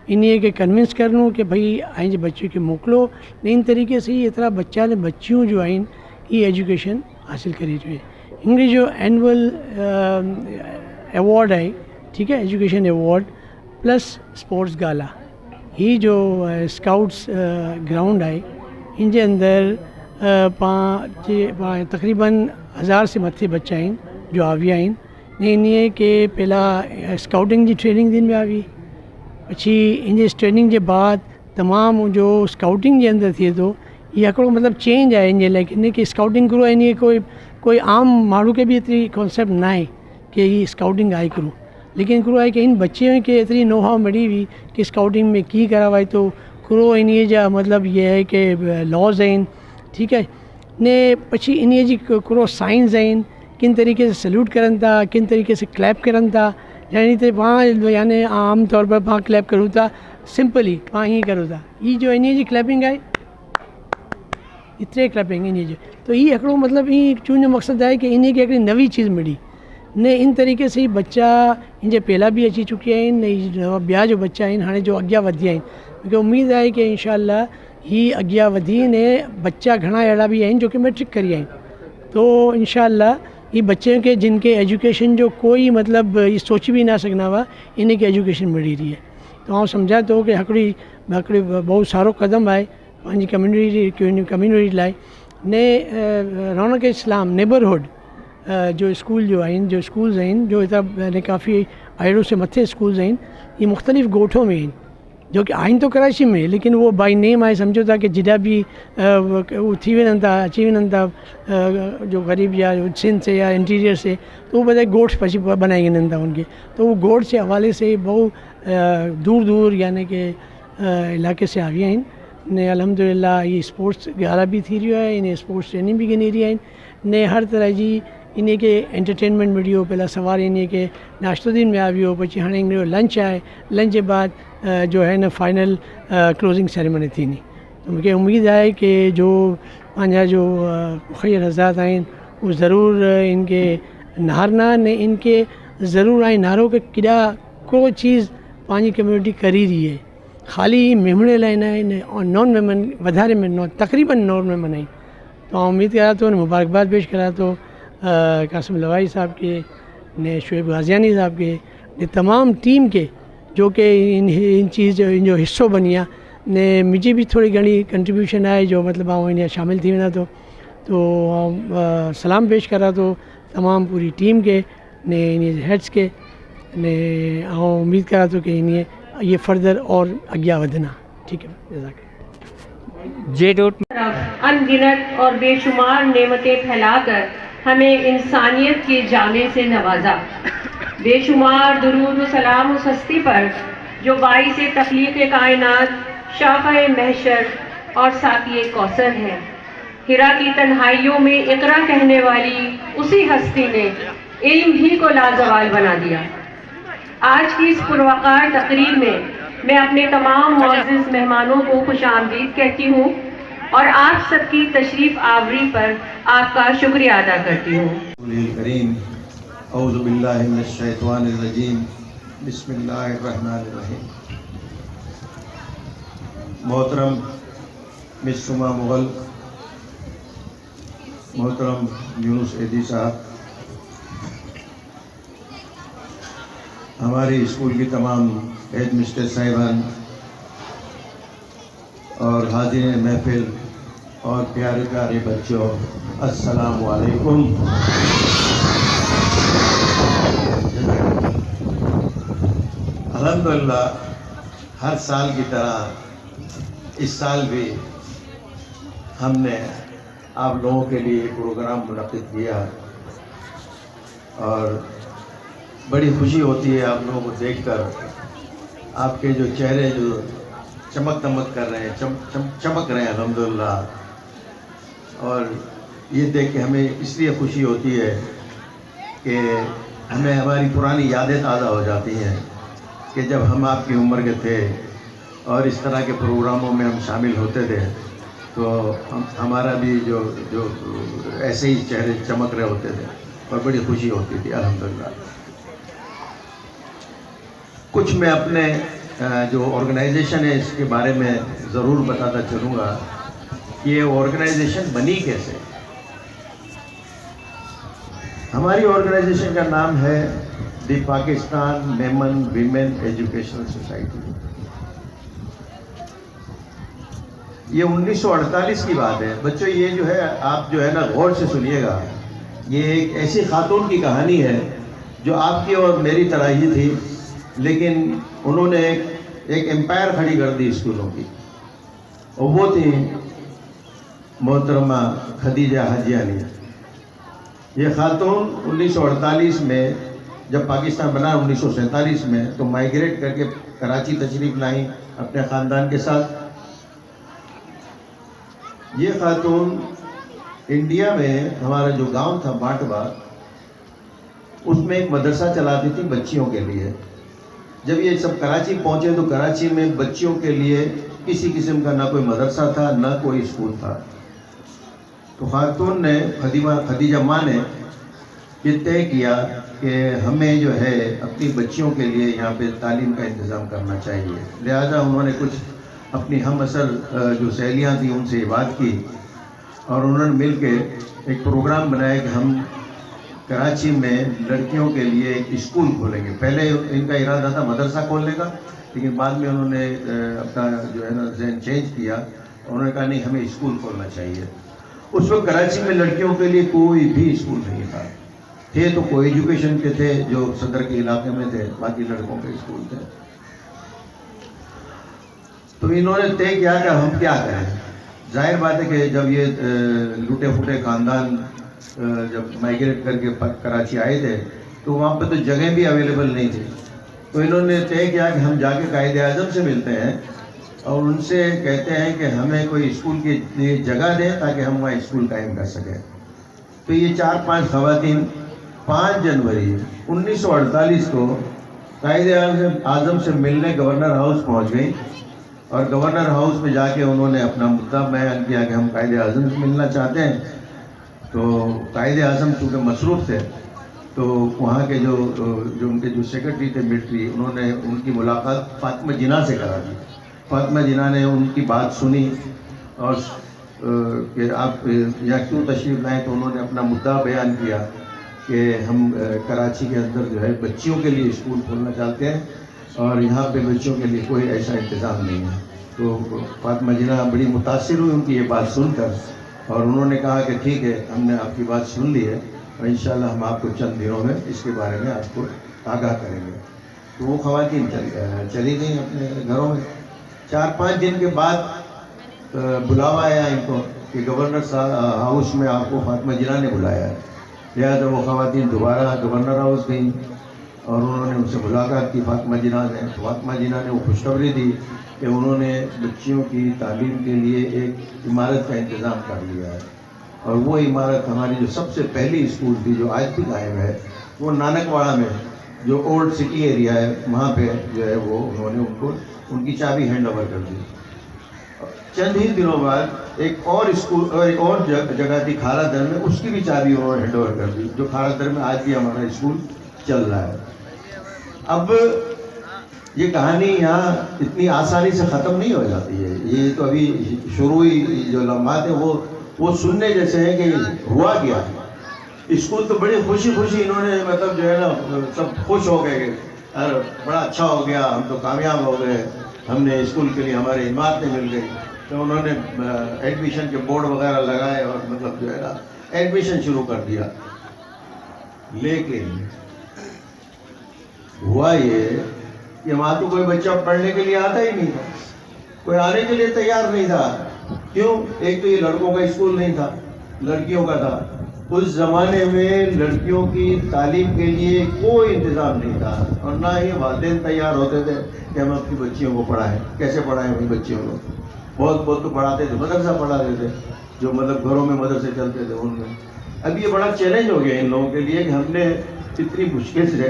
इन के कन्विंस करूँ कि भाई आइंजे बच्चे के मोकिलो। इन तरीके से एतिरा बच्चा ने बच्चियों जो आहिनि ई एजुकेशन हासिल करे रहियूं आहिनि। इंग्लिश जो एनुअल अवॉर्ड आहे, ठीकु आहे, एजुकेशन अवॉर्ड प्लस स्पोर्ट्स गाला। ही जो स्काउट्स ग्राउंड आहे, इन जे अंदरि तक़रीबन 1000 से मथे बच्चा आहिनि जो आविया आहिनि ने इन के पहला स्काउटिंग की ट्रेनिंग दिन में आवी, पछी इन ट्रेनिंग के बाद तमाम जो स्काउटिंग के अंदर थिए थो, ये हिकिड़ो मतलब चेंज आहे इन लाइ, इन के स्काउटिंग करो, इन कोई आम माण्हू के भी एतिरी कॉन्सेप्ट ना आहे कि ही स्काउटिंग आहे करूँ, लेकिन हिकिड़ो आहे कि इन बच्चे खे एतिरी नो हाउ मिली हुई कि स्काउटिंग में की करावाए तो करो। इन जा मतलब ये है कि लॉज आहिनि, ठीक है ने पछी इन जी करो साइंस आहिनि, किन तरीके से सल्यूट करन था, किन तरीके से क्लैप करन था, यानी तो वहाँ यानी आम तौर पर वहाँ क्लैप करूँ था, सिंपली वहाँ ही करूँ था। ये जो इन जी क्लैपिंग है, इतने क्लैपिंग इन जो, तो ये हिकिड़ो मतलब ये चूं जो मक़सदु आहे कि इन खे हिकिड़ी नवी चीज़ मिली ने इन तरीके से ही बच्चा इन जे पहला भी अची चुकिया आहिनि, ॿिया जो बच्चा आहिनि हाणे जो अॻियां वधिया आहिनि। मूंखे उम्मीद आहे कि इंशाअल्लाह ही अॻियां वधी ने बच्चा घणा अहिड़ा भी आहिनि जो कि मैट्रिक करी आहिनि, तो इंशाअल्लाह ये बच्चे के जिनके एजुकेशन जो कोई मतलब ये सोच भी ना सघंदा हुआ, इन के एजुकेशन मिली रही है। तो आउं सम्झा थो कि हिकिड़ी बहुत सारो क़दम आहे पंहिंजी कम्यूनिटी लाइ ने रौनक इस्लाम नेबरहुड जो स्कूल जो आहिनि, जो स्कूल्स आहिनि, जो हितां काफ़ी 100 से मथे स्कूल्स आहिनि, ये मुख़्तलिफ़ ॻोठों में आहिनि जो कि आहिनि तो कराची में, लेकिन वो बाई नेम आहे, सम्झो था कि जिॾा भी थी वञनि था, अची वञनि था जो ग़रीब या सिंध से या इंटीरियर से, तो वो બધા गोठ પછી बनाई वञनि था उनके, तो वो गोठ से हवाले से बहुत दूर दूर यानी कि इलाके से आविया आहिनि ने अल्हम्दुलिल्लाह ये स्पोर्ट्स गाला भी थी रहियो आहे, इन स्पोर्ट्स ट्रेनिंग भी गिनी रही आहिनि ने हर तरह जी इन्हीं के एंटरटेनमेंट मिली हो, पहला सवार इन्हीं के नाश्तो दिन में आवी हो, पछी हाणे इन्हीं लंच आए, लंच के बाद जो है न फाइनल क्लोजिंग सेरेमनी थी नहीं। तो मुझे उम्मीद है कि जो पंहिंजा जो मुखिर हज़रात आहिनि वो ज़रूर इनके नारना ने इनके ज़रूर आई नारो के किड़ा को चीज़ पानी कम्युनिटी करी रही है, खाली मेमणे लाइ न आहिनि और नॉन मेमन वधारे में नॉन तकरीबन नॉन मेमन आहिनि। तो उम्मीद करा तो मुबारकबाद पेश करा तो कासिम लवाई साहब के ने शुएब गाज़ियानी साहब के ने तमाम टीम के जो कि इन चीज़ इन जो हिस्सो बनी आहे ने मुझे भी थोड़ी घणी कंट्रीब्यूशन है जो मतलब आऊँ इन शामिल थी वञा तो सलाम पेश करा तो तमाम पूरी टीम के ने इन हेड्स के ने उम्मीद करा तो कि इन ये फर्दर और अॻियां वधना। ठीक है, अनगिनत और बेशुमार नेमतें फैलाकर हमें इंसानियत के जामे से नवाजा। बेशुमार दुरूद व सलाम उस हस्ती पर जो बाइस तख्लीक़ कायनात, शाफ़े महशर और साक़ी कौसर है। हिरा की तन्हाइयों में इक़रा कहने वाली उसी हस्ती ने इल्म ही को लाजवाल बना दिया। आज की इस पुरवकार तकरीर में मैं अपने तमाम मुअज़्ज़िज़ मेहमानों को खुशामदीद कहती हूँ और आप सबकी तशरीफ़ आवरी पर आपका शुक्रिया अदा करती हूँ। करीम औज़ु बिल्लाहि मिनश शैतानिर रजीम, बिस्मिल्लाहिर रहमानिर रहीम। मोहतरम मिसुमा मुगल, मोहतरम यूनुस एदी साहब, हमारे स्कूल की तमाम हेड मिस्टर साहिबान और हाज़िरीन महफिल और प्यारे प्यारे बच्चों, अस्सलामु अलैकुम। अल्हम्दुलिल्लाह हर साल की तरह इस साल भी हमने आप लोगों के लिए प्रोग्राम मुनक़्क़िद किया और बड़ी खुशी होती है आप लोगों को देखकर, आपके जो चेहरे जो चमक दमक कर रहे हैं, चमक रहे हैं अल्हम्दुलिल्लाह। और ये देख के हमें इसलिए खुशी होती है कि हमें हमारी पुरानी यादें ताज़ा हो जाती हैं कि जब हम आपकी उम्र के थे और इस तरह के प्रोग्रामों में हम शामिल होते थे तो हमारा भी जो ऐसे ही चेहरे चमक रहे होते थे और बड़ी खुशी होती थी अल्हम्दुलिल्लाह। कुछ मैं अपने जो ऑर्गेनाइजेशन है इसके बारे में ज़रूर बताता चलूँगा कि ये ऑर्गेनाइजेशन बनी कैसे। हमारी ऑर्गेनाइजेशन का नाम है the Pakistan Memon women educational society. ये 1948 की बात है बच्चों। ये जो है आप जो है ना गौर से सुनिएगा, ये एक ऐसी खातून की कहानी है जो आपकी और मेरी तरह ही थी, लेकिन उन्होंने एक एम्पायर खड़ी कर दी स्कूलों की, और वो थी मोहतरमा खदीजा हाजियानी। ये खातून 1948 में जब पाकिस्तान बना 1947 में तो माइग्रेट करके कराची तशरीफ़ लाई अपने ख़ानदान के साथ। ये खातून इंडिया में हमारा जो गांव था बाटवा, उसमें एक मदरसा चलाती थी बच्चियों के लिए। जब ये सब कराची पहुँचे तो कराची में बच्चियों के लिए किसी किस्म का ना कोई मदरसा था ना कोई स्कूल था। तो खातून ने खदीजा माँ ने ये तय किया कि हमें जो है अपनी बच्चियों के लिए यहाँ पे तालीम का इंतज़ाम करना चाहिए। लिहाजा उन्होंने कुछ अपनी हम असल जो सहेलियाँ थी उनसे बात की और उन्होंने मिल के एक प्रोग्राम बनाया कि हम कराची में लड़कियों के लिए एक स्कूल खोलेंगे। पहले इनका इरादा था मदरसा खोलने का, लेकिन बाद में उन्होंने अपना जो है ना ज़हन चेंज किया। उन्होंने कहा नहीं, हमें स्कूल खोलना चाहिए। उस वक्त कराची में लड़कियों के लिए कोई भी स्कूल नहीं था। थे तो कोई एजुकेशन के थे जो सदर के इलाके में थे, बाकी लड़कों के स्कूल थे। तो इन्होंने तय किया कि हम क्या करें। जाहिर बात है कि जब ये लूटे फूटे ख़ानदान जब माइग्रेट करके कराची आए थे तो वहाँ पर तो जगह भी अवेलेबल नहीं थी। तो इन्होंने तय किया कि हम जाके कायदे आज़म से मिलते हैं और उनसे कहते हैं कि हमें कोई स्कूल की जगह दें ताकि हम वहाँ स्कूल कायम कर सकें। तो ये 4-5 खवातीन 5 जनवरी 1948 को कायदे आज़म से मिलने गवर्नर हाउस पहुंच गई और गवर्नर हाउस में जाके उन्होंने अपना मुद्दा बयान किया कि हम कायदे आज़म से मिलना चाहते हैं। तो कायदे आज़म चूँकि मसरूफ़ थे तो वहाँ के जो उनके जो सेक्रेटरी थे मिलिट्री, उन्होंने उनकी मुलाकात फातिमा जिन्ना से करा दी। फातिमा जिन्ना ने उनकी बात सुनी और कि आप यहाँ क्यों तशरीफ़ लाएँ, तो उन्होंने अपना मुद्दा बयान किया कि हम कराची के अंदर जो है बच्चियों के लिए स्कूल खोलना चाहते हैं और यहाँ पे बच्चों के लिए कोई ऐसा इंतज़ाम नहीं है। तो फातिमा जिन्ना बड़ी मुतासिर हुई उनकी ये बात सुनकर और उन्होंने कहा कि ठीक है, हमने आपकी बात सुन ली है और इंशाल्लाह हम आपको चंद दिनों में इसके बारे में आपको आगाह करेंगे। तो वो ख़वातीन चली गई अपने घरों में। 4-5 दिन के बाद बुलावा आया इनको कि गवर्नर हाउस में आपको फातिमा जिन्ना ने बुलाया है। लिहाजा वो ख़वातीन दोबारा गवर्नर हाउस गई और उन्होंने उनसे मुलाकात की फातिमा जिन्ना ने। फातिमा जिन्ना ने वो खुशखबरी दी कि उन्होंने बच्चियों की तालीम के लिए एक इमारत का इंतज़ाम कर लिया है और वो इमारत हमारी जो सबसे पहली स्कूल थी जो आज भी कायम है, वो नानकवाड़ा में जो ओल्ड सिटी एरिया है वहाँ पे जो है वो उन्होंने उनको उनकी चाबी हैंड ओवर कर दी। चंद ही दिनों बाद एक और स्कूल और एक और जगह थी खारादर में, उसकी भी चाबी उन्होंने हैंड ओवर कर दी, जो खारादर में आज भी हमारा स्कूल चल रहा है। अब ये कहानी यहाँ इतनी आसानी से ख़त्म नहीं हो जाती है। ये तो अभी शुरू ही जो लम्हात है वो सुनने जैसे है कि हुआ क्या। स्कूल तो बड़ी खुशी खुशी इन्होंने मतलब जो है ना सब खुश हो गए, अरे बड़ा अच्छा हो गया, हम तो कामयाब हो गए, हमने स्कूल के लिए हमारे इमारतें मिल गई। तो उन्होंने एडमिशन के बोर्ड वगैरह लगाए और मतलब जो है ना एडमिशन शुरू कर दिया। लेकिन हुआ ये कि वहाँ तो कोई बच्चा पढ़ने के लिए आता ही नहीं था, कोई आने के लिए तैयार नहीं था। क्यों? एक तो ये लड़कों का स्कूल नहीं था, लड़कियों का था। उस ज़माने में लड़कियों की तालीम के लिए कोई इंतज़ाम नहीं था और ना ही वालिदैन तैयार होते थे कि हम अपनी बच्चियों को पढ़ाएं। कैसे पढ़ाएं अपनी बच्चियों को? बहुत बहुत तो पढ़ाते थे, मदरसा पढ़ाते थे, जो मतलब घरों में मदरसे चलते थे उनमें। अब ये बड़ा चैलेंज हो गया इन लोगों के लिए कि हमने इतनी मुश्किल से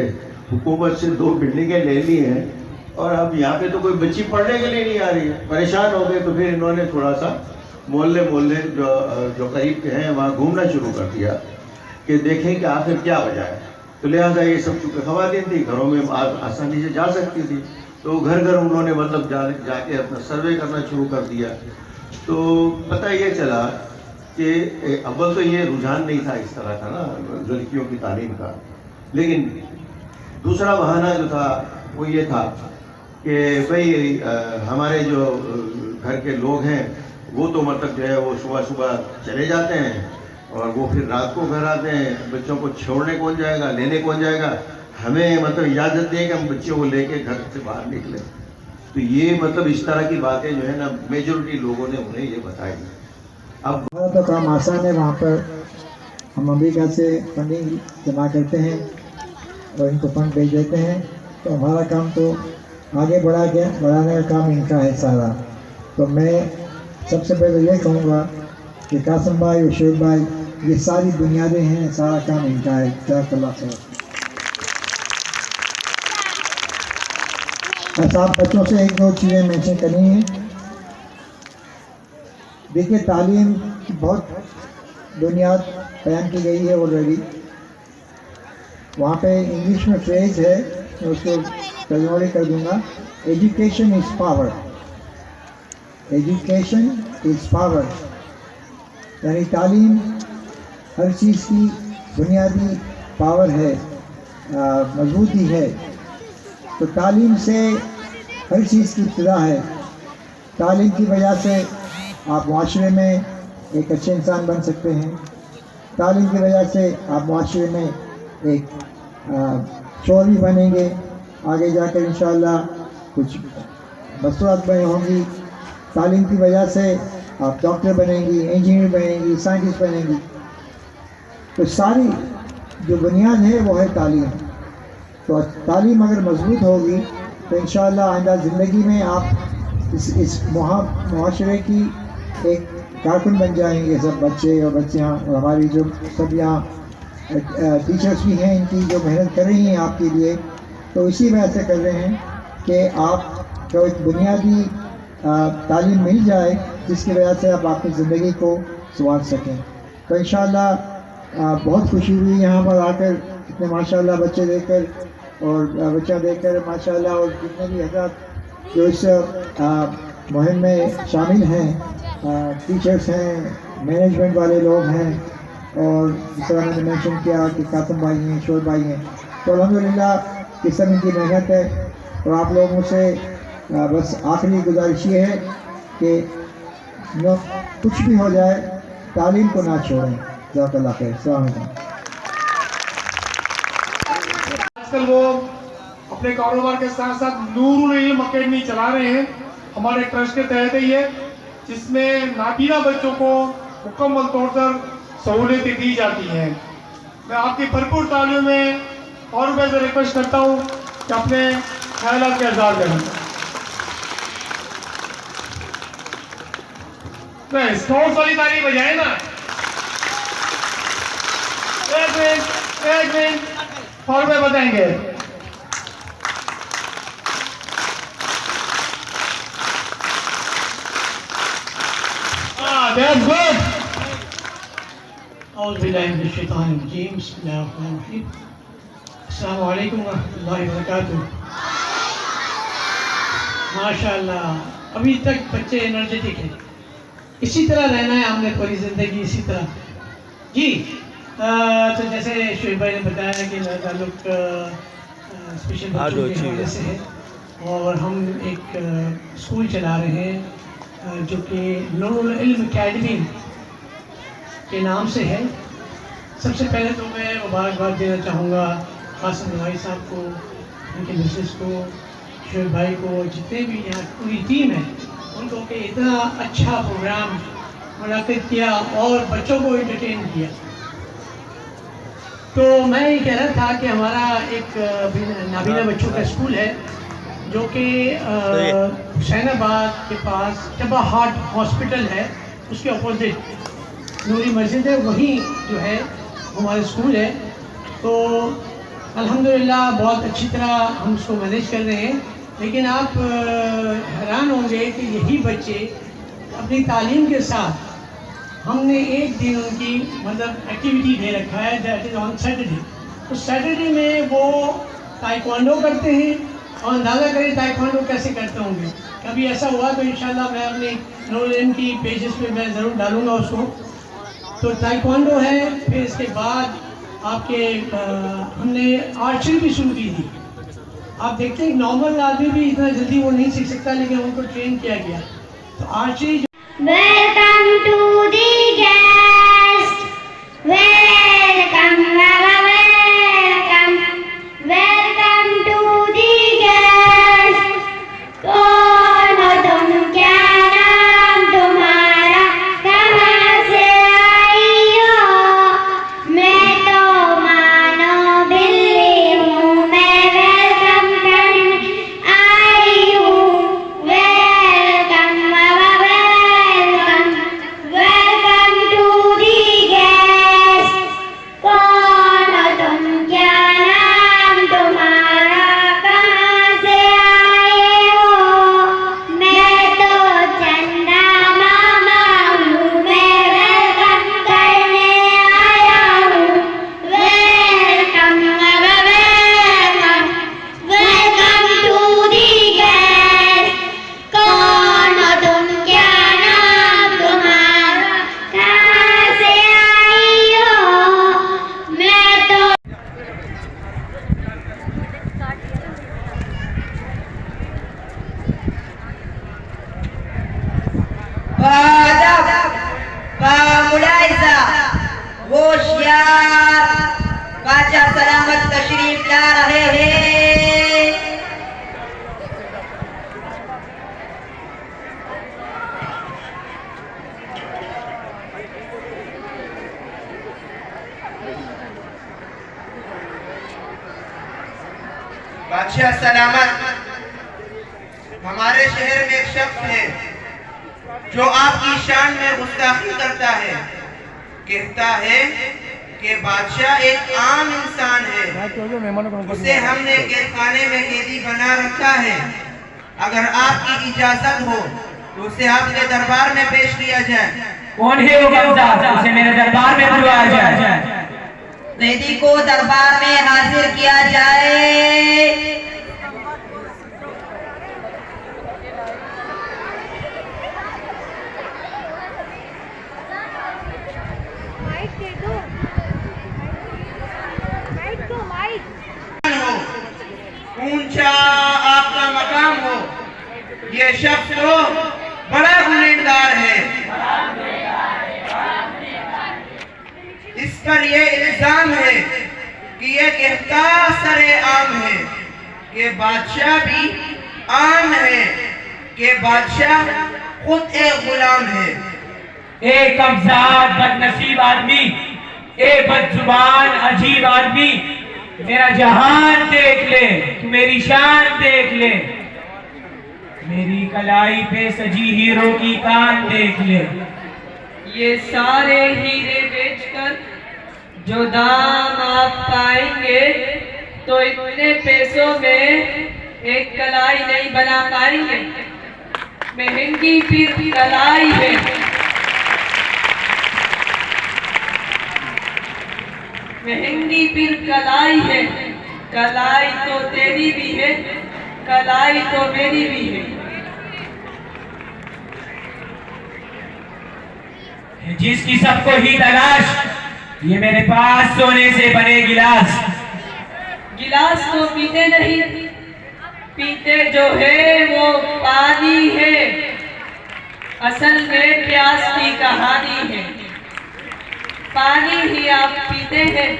हुकूमत से 2 बिल्डिंगें ले ली हैं और अब यहाँ पे तो कोई बच्ची पढ़ने के लिए नहीं आ रही है। परेशान हो गए तो फिर इन्होंने थोड़ा सा मोहल्ले जो करीब के हैं वहाँ घूमना शुरू कर दिया कि देखें कि आखिर क्या वजह है। तो लिहाजा ये सब चूँकि ख़वातीन थी, घरों में आसानी से जा सकती थी, तो घर घर उन्होंने मतलब जाके अपना सर्वे करना शुरू कर दिया। तो पता ये चला कि अव्वल तो ये रुझान नहीं था इस तरह का ना लड़कियों की तालीम का, लेकिन दूसरा बहाना जो था वो ये था कि भाई हमारे जो घर के लोग हैं वो तो मतलब जो है वो सुबह सुबह चले जाते हैं और वो फिर रात को घर आते हैं, बच्चों को छोड़ने कौन जाएगा, लेने कौन जाएगा, हमें मतलब इजाज़त दें कि हम बच्चों को लेके घर से बाहर निकले। तो ये मतलब इस तरह की बातें जो है ना मेजॉरिटी लोगों ने उन्हें ये बताई। अब हमारा तो काम आसान है, वहाँ पर हम अमेरिका से फंडिंग जमा करते हैं और इनको फंड भेज देते हैं, तो हमारा काम तो आगे बढ़ाने का काम इनका है सारा। तो मैं सबसे पहले ये कहूँगा कि कासिम भाई और शेख भाई ये सारी बुनियादें हैं, सारा काम इनका है। जज़ाकल्लाह खैर। बस आप बच्चों से 1-2 चीज़ें मेंशन करनी है। देखिए तालीम की बहुत बुनियाद बयान की गई है ऑलरेडी। वहाँ पे इंग्लिश में फ्रेज है, मैं उसको तर्जुमा कर दूँगा, education is power. Education is power यानी तालीम हर चीज़ की बुनियादी पावर है, मजबूती है। तो तालीम से हर चीज़ की इब्तिदा है। तालीम की वजह से आप माशरे में एक अच्छे इंसान बन सकते हैं। तालीम की वजह से आप माशरे में एक चोर भी बनेंगे, आगे जाकर इंशाअल्लाह कुछ मसरूआत बने होंगी। तालीम की वजह से आप डॉक्टर बनेंगी, इंजीनियर बनेंगी, साइंटिस्ट बनेंगी। तो सारी जो बुनियाद है वो है तालीम। तो तालीम अगर मजबूत होगी तो इंशाअल्लाह आइंदा ज़िंदगी में आप इस मुआशरे की एक कारकुन बन जाएंगे सब बच्चे और बच्चियाँ, और हमारी जो सब यहाँ टीचर्स भी हैं इनकी जो मेहनत कर रही हैं आपके लिए, तो इसी वजह से कर रहे हैं कि आपको एक बुनियादी तालीम मिल जाए जिसकी वजह से आप अपनी ज़िंदगी को संवार सकें। तो इंशाअल्लाह बहुत खुशी हुई यहाँ पर आकर, इतने माशाअल्लाह बच्चे देखकर और बच्चा देखकर माशाअल्लाह, और जितने भी हज़रात जो इस मुहिम में शामिल हैं, टीचर्स हैं, मैनेजमेंट वाले लोग हैं, और जिस तरह मैंने मेंशन किया कि कासम भाई हैं, शोर भाई हैं, तो अल्हम्दुलिल्लाह किस तरह इनकी मेहनत है। और आप लोगों से बस आखिरी गुजारिश ये है कि कुछ भी हो जाए तालीम को ना छोड़ें। जज़ाकल्लाह खैर। अस्सलाम वालेकुम। आजकल वो अपने कारोबार के साथ साथ नूरुल इल्म अकेडमी चला रहे हैं, हमारे ट्रस्ट के तहत ही है, जिसमें नाबीना बच्चों को मुकम्मल तौर पर सहूलियतें दी जाती हैं। मैं आपकी भरपूर तालियों में और वैसे रिक्वेस्ट करता हूँ कि अपने ख्यालात का इज़हार करें। नहीं, स्टोर्स वाली ताली बजाए ना। एक मिनट और में बताएंगे। That's good. अस्सलामुअलैकुम वरहमतुल्लाहि वबरकातुहू। माशाअल्लाह अभी तक बच्चे एनर्जेटिक हैं, इसी तरह रहना है हमने पूरी ज़िंदगी, इसी तरह जी। तो जैसे शोएब भाई ने बताया कि मेरा ताल्लुक स्पेशल बच्चों के हवाले से है, और हम एक स्कूल चला रहे हैं जो कि नूरुल इल्म अकेडमी के नाम से है। सबसे पहले तो मैं मुबारकबाद देना चाहूँगा कासिम भाई साहब को, उनके मिसेस को, शोएब भाई को, जितने भी यहाँ पूरी टीम है उनको, कि इतना अच्छा प्रोग्राम मुनक़िद किया और बच्चों को एंटरटेन किया। तो मैं ये कह रहा था कि हमारा एक नाबीना बच्चों का स्कूल है जो कि हुसैनाबाद के पास जबा हार्ट हॉस्पिटल है, उसके अपोजिट नूरी मस्जिद है, वहीं जो है हमारा स्कूल है। तो अल्हम्दुलिल्लाह बहुत अच्छी तरह हम उसको मैनेज कर रहे हैं। लेकिन आप हैरान होंगे कि यही बच्चे अपनी तालीम के साथ हमने एक दिन उनकी मतलब एक्टिविटी दे रखा है, दैट इज़ ऑन सैटरडे। तो सैटरडे में वो ताइक्वांडो करते हैं, और अंदाज़ा करें ताइक्वांडो कैसे करते होंगे। कभी ऐसा हुआ तो इंशाल्लाह मैं अपने नूरुल इल्म की पेजेस पे मैं ज़रूर डालूँगा उसको। तो ताइक्वांडो है, फिर इसके बाद आपके हमने आर्चरी भी शुरू की थी। आप देखते हैं नॉर्मल आदमी भी इतना जल्दी वो नहीं सीख सकता, लेकिन उनको ट्रेन किया गया। तो आर्चरी welcome to the guest, welcome welcome welcome to the guest. कौन हो तुम, क्या नाम तुम्हारा, कहाँ से आई हो? मैं तो मानो बिल्ली हूँ, मैं वेलकम करने आई हूँ। Welcome welcome welcome to the guest. कौन हो तुम, क्या नाम तुम्हारा, कहाँ से आए हो? मैं तो चंदा मामा हूँ, मैं वेलकम करने आया हूँ। Welcome welcome welcome to the guest. कौन हो तुम, क्या नाम तुम्हारा, कहाँ से आई हो? मैं तो बादब बामुलाइजा होशियार बादशाह सलामत तशरीफ ला रहे हैं। बादशाह सलामत, हमारे शहर में एक शख्स है जो आपकी शान में गुस्ताखी करता है, कहता है कि बादशाह एक आम इंसान है, उसे हमने कैदखाने में कैदी बना रखा है। अगर आपकी इजाजत हो तो उसे आपके दरबार में पेश किया जाए। कौन है वो गमज़ाद? उसे मेरे दरबार में बुलवाया जाए। कैदी को दरबार में हाजिर किया जाए। ऊंचा आपका मकाम हो, ये शख्स तो बड़ा गुनहगार है। इस पर ये इल्जाम है कि ये कहता सरे आम है कि बादशाह भी आम है, कि बादशाह खुद एक गुलाम है। एक कमज़ाद बदनसीब आदमी, एक बदजुबान अजीब आदमी, मेरा जहान देख ले, तू मेरी शान देख ले, मेरी कलाई पे सजी हीरो की कान देख ले। ये सारे हीरे बेचकर जो दाम आप पाएंगे तो इतने पैसों में एक कलाई नहीं बना पाएंगे। महंगी फिर कलाई है। महंगी फिर कलाई है। कलाई तो तेरी भी है, कलाई तो मेरी भी है। जिसकी सबको ही तलाश, ये मेरे पास सोने से बने गिलास। गिलास तो पीते नहीं, पीते जो है वो पानी है। असल में प्यास की कहानी है। पानी ही आप पीते हैं,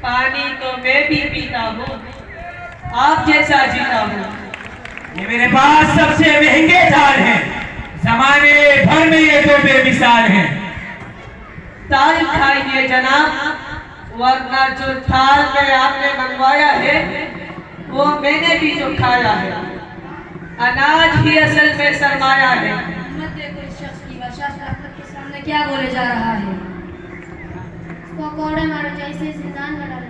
पानी तो मैं भी पीता हूँ, आप जैसा जीता हूँ। ये मेरे पास सबसे महंगे थाल हैं, जमाने भर में ये तो बेमिसाल हैं। ताल खाइए जनाब, वरना जो थाल में आपने मंगवाया है वो मैंने भी तो खाया है। अनाज ही असल में सरमाया है। मत देखो इस शख्स की बशाशत के सामने क्या बोले जा रहा है। इसको कोड़े मारो जैसे जिंदान में डालो।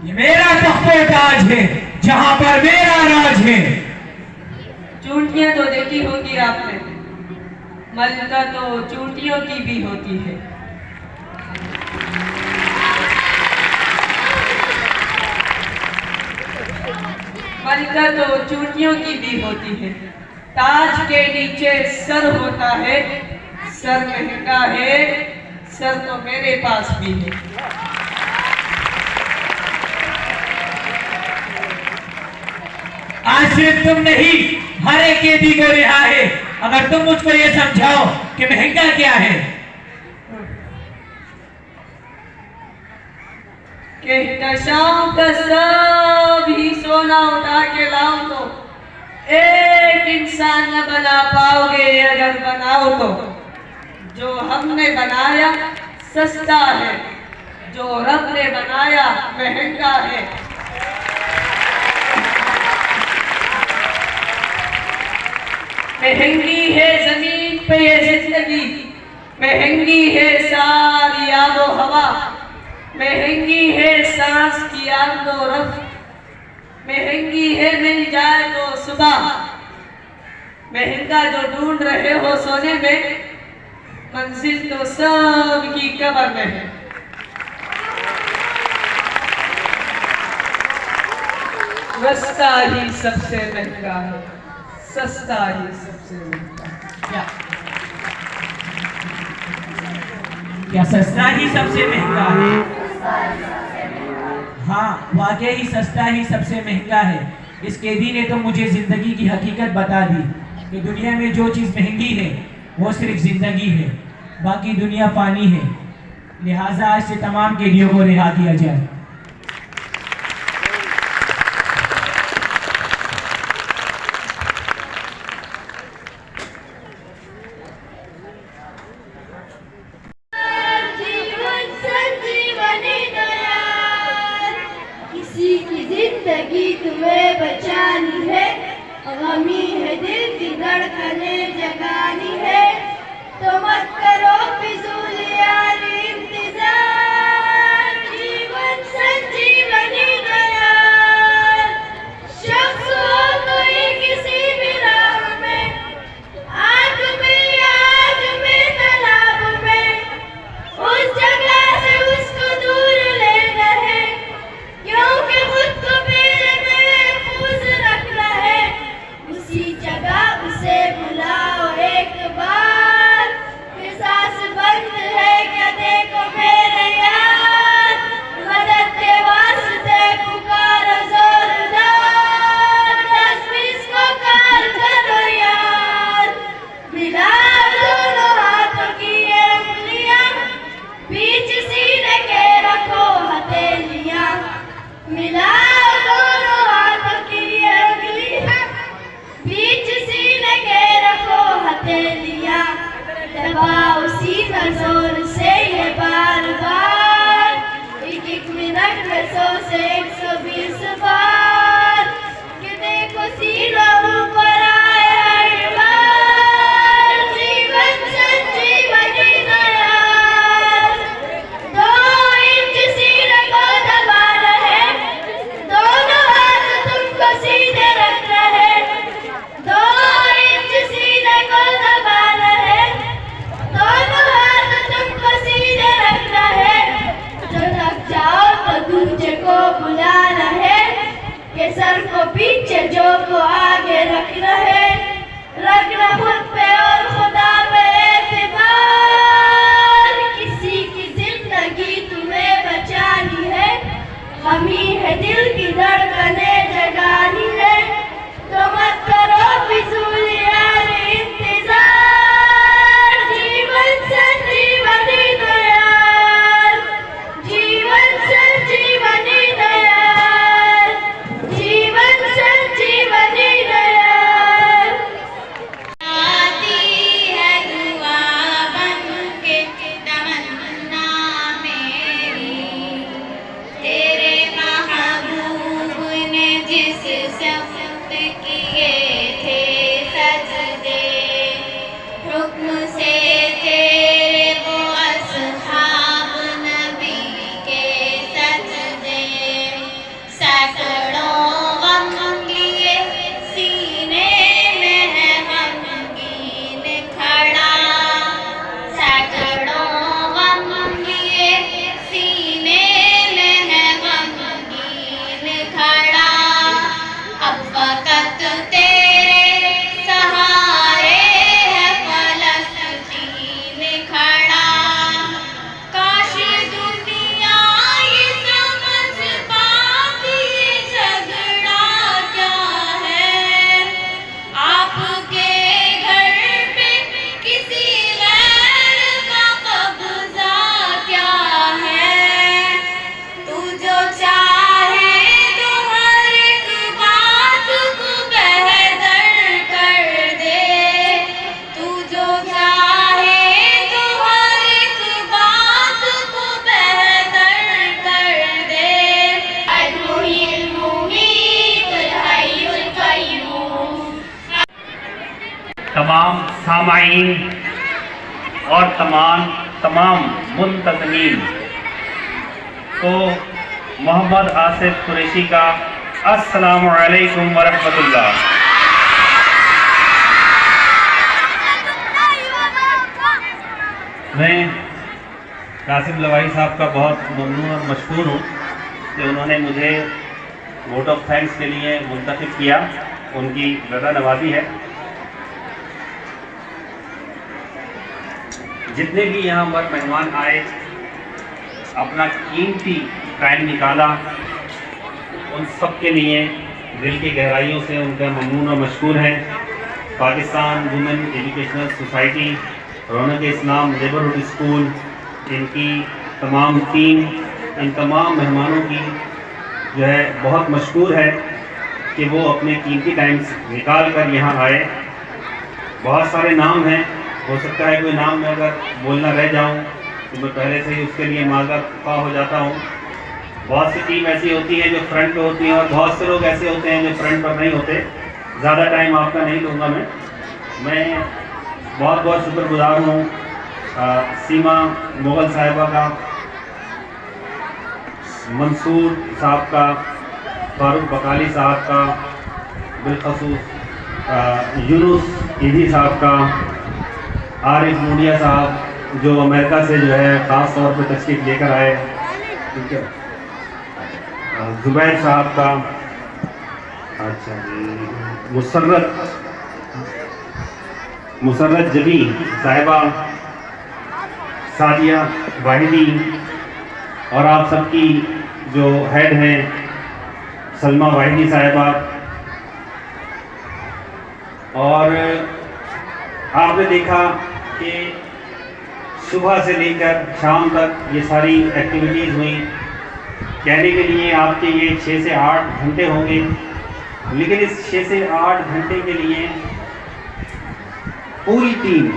ये मेरा तख्तो ताज है, जहां पर मेरा राज है। चूंटियां तो देखी होगी आपने, मलका तो चूंटियों की भी होती है। मलका तो चूंटियों की भी होती है। ताज के नीचे सर होता है, सर महंगा है, सर तो मेरे पास भी है। आज सिर्फ तुम नहीं, हर एक कैदी को रिहा है। अगर तुम मुझको ये समझाओ कि महंगा क्या है। कहता शाम का सब ही सोना उठा के लाओ तो एक इंसान न बना पाओगे। अगर बनाओ तो जो हमने बनाया सस्ता है, जो रब ने बनाया महंगा है। महंगी है जमीन पे ये जिंदगी, महंगी है सारी आबो हवा, महंगी है सांस की आमदो रफ्त, महंगी है मिल जाए तो सुबह। महंगा जो ढूंढ रहे हो सोने में, मंजिल तो सब की कब्र में है। सस्ता ही सबसे महंगा है, सस्ता ही सबसे महंगा। क्या सस्ता ही सबसे महंगा है? हाँ, वाकई ही सस्ता ही सबसे महंगा है। इस कैदी ने तो मुझे जिंदगी की हकीकत बता दी कि दुनिया में जो चीज़ महंगी है वो सिर्फ जिंदगी है, बाकी दुनिया फानी है। लिहाजा आज से तमाम कैदियों को रिहा किया जाए। किसी की जिंदगी तुम्हें बचानी है, गमी है दिल की धड़कनें जगानी है, तो मत करो फिजूल यार इंतजार, जीवन संजीवनी दयाल। शख्स हो कोई किसी भी राह में, आग में या आग में तालाब में, उस जगह से उसको दूर ले रहे, क्योंकि खुद को मेरे महफूज रखना है। उसी जगह उसे बुलाओ एक बार, फिर सांस बंद है क्या देखो मेरे यार, मदद के वास्ते पुकारो जोरदार, 10-20 को कॉल करो यार। मिलाओ दोनों हाथों की ये उंगलियां, बीच सीने के रखो हथेलियां। मिलाओ दोनों हाथों की ये उंगलियां, बीच सीने के रखो हथेलियां। दबाओ सीना जोर से ये बार बार, एक मिनट में 100 से 120 बार, कि देखो सीना ऊपर आए हर बार, जीवन संजीवनी दयाल। 2 इंच सीने को दबाना है, दोनों हाथ तुमको सीधे रखना है। 2 इंच सीने को दबाना है, दोनों हाथ तुमको सीधे रखना है। जो थक जाओ तो दूजे को बुलाना है, कि सर को पीछे जो को आगे रखना है। रखना खुद पे और खुदा पे एतबार, किसी की जिंदगी तुम्हें बचानी है, हमी है दिल की धड़कनें जगानी है, तो मत करो फिजूल यार इंतजार, जीवन संजीवनी दयाल। जीवन संजीवनी दयाल, जीवन संजीवनी दयाल। आती है दुआ बनके तमन्ना मेरी, तेरे महबूब ने जिस सख्त किए थे सजदे, हुक्म से तेरे वो असहाब नबी के सजदे। सैकड़ों गम लिए सीने में है गमगीन खड़ा, सैकड़ों गम लिए सीने में है गमगीन खड़ा। अब वक़्त तेरे सहारे है फ़लस्तीन खड़ा, काश दुनिया ये समझ पाती ये झगड़ा क्या है। आपके घर पे किसी गैर का कब्जा क्या है। तू जो चाहे तो हर एक बात को बेहतर कर दे, तू जो चाहे तो हर एक बात को बेहतर कर दे। अल-मुहील मुमीत अल-हय्युल क़य्यूम। तमाम सामाईन और तमाम मुंतज़मीन को मोहम्मद आसिफ कुरैशी का अस्सलामु अलैकुम व रहमतुल्लाह। मैं कासिम लवाई साहब का बहुत ममनून और मशकूर हूँ कि उन्होंने मुझे वोट ऑफ थैंक्स के लिए मुंतखब किया, उनकी रज़ा नवाज़ी है। जितने भी यहाँ पर मेहमान आए, अपना कीमती टाइम निकाला, उन सब के लिए दिल की गहराइयों से उनका ममनून और मशकूर है। पाकिस्तान वुमेन एजुकेशनल सोसाइटी, रौनक इस्लाम नेबरहुड स्कूल, इनकी तमाम टीम, इन तमाम मेहमानों की जो है बहुत मशकूर है कि वो अपने कीमती टाइम निकाल कर यहाँ आए। बहुत सारे नाम हैं, हो सकता है कोई नाम में अगर बोलना रह जाऊँ तो मैं पहले से ही उसके लिए माज़रत ख़्वाह हो जाता हूँ। बहुत सी टीम ऐसी होती है जो फ्रंट पे होती है और बहुत से लोग ऐसे होते हैं जो फ्रंट पर नहीं होते। ज़्यादा टाइम आपका नहीं लूँगा मैं। मैं बहुत बहुत शुक्रगुजार हूँ सीमा मुग़ल साहिबा का, मंसूर साहब का, फारूक बकाली साहब का, बिलखसूस यूनुस ईदी साहब का, आरिफ मूडिया साहब जो अमेरिका से जो है ख़ास तौर पर तशरीफ़ लेकर आए, ठीक है, ज़ुबैर साहब का, अच्छा मुसर्रत जबी साहिबा, सादिया वाहिदी और आप सबकी जो हेड हैं सलमा वाहिदी साहिबा। और आपने देखा कि सुबह से लेकर शाम तक ये सारी एक्टिविटीज़ हुई। कहने के लिए आपके ये 6 से 8 घंटे होंगे, लेकिन इस 6 से 8 घंटे के लिए पूरी टीम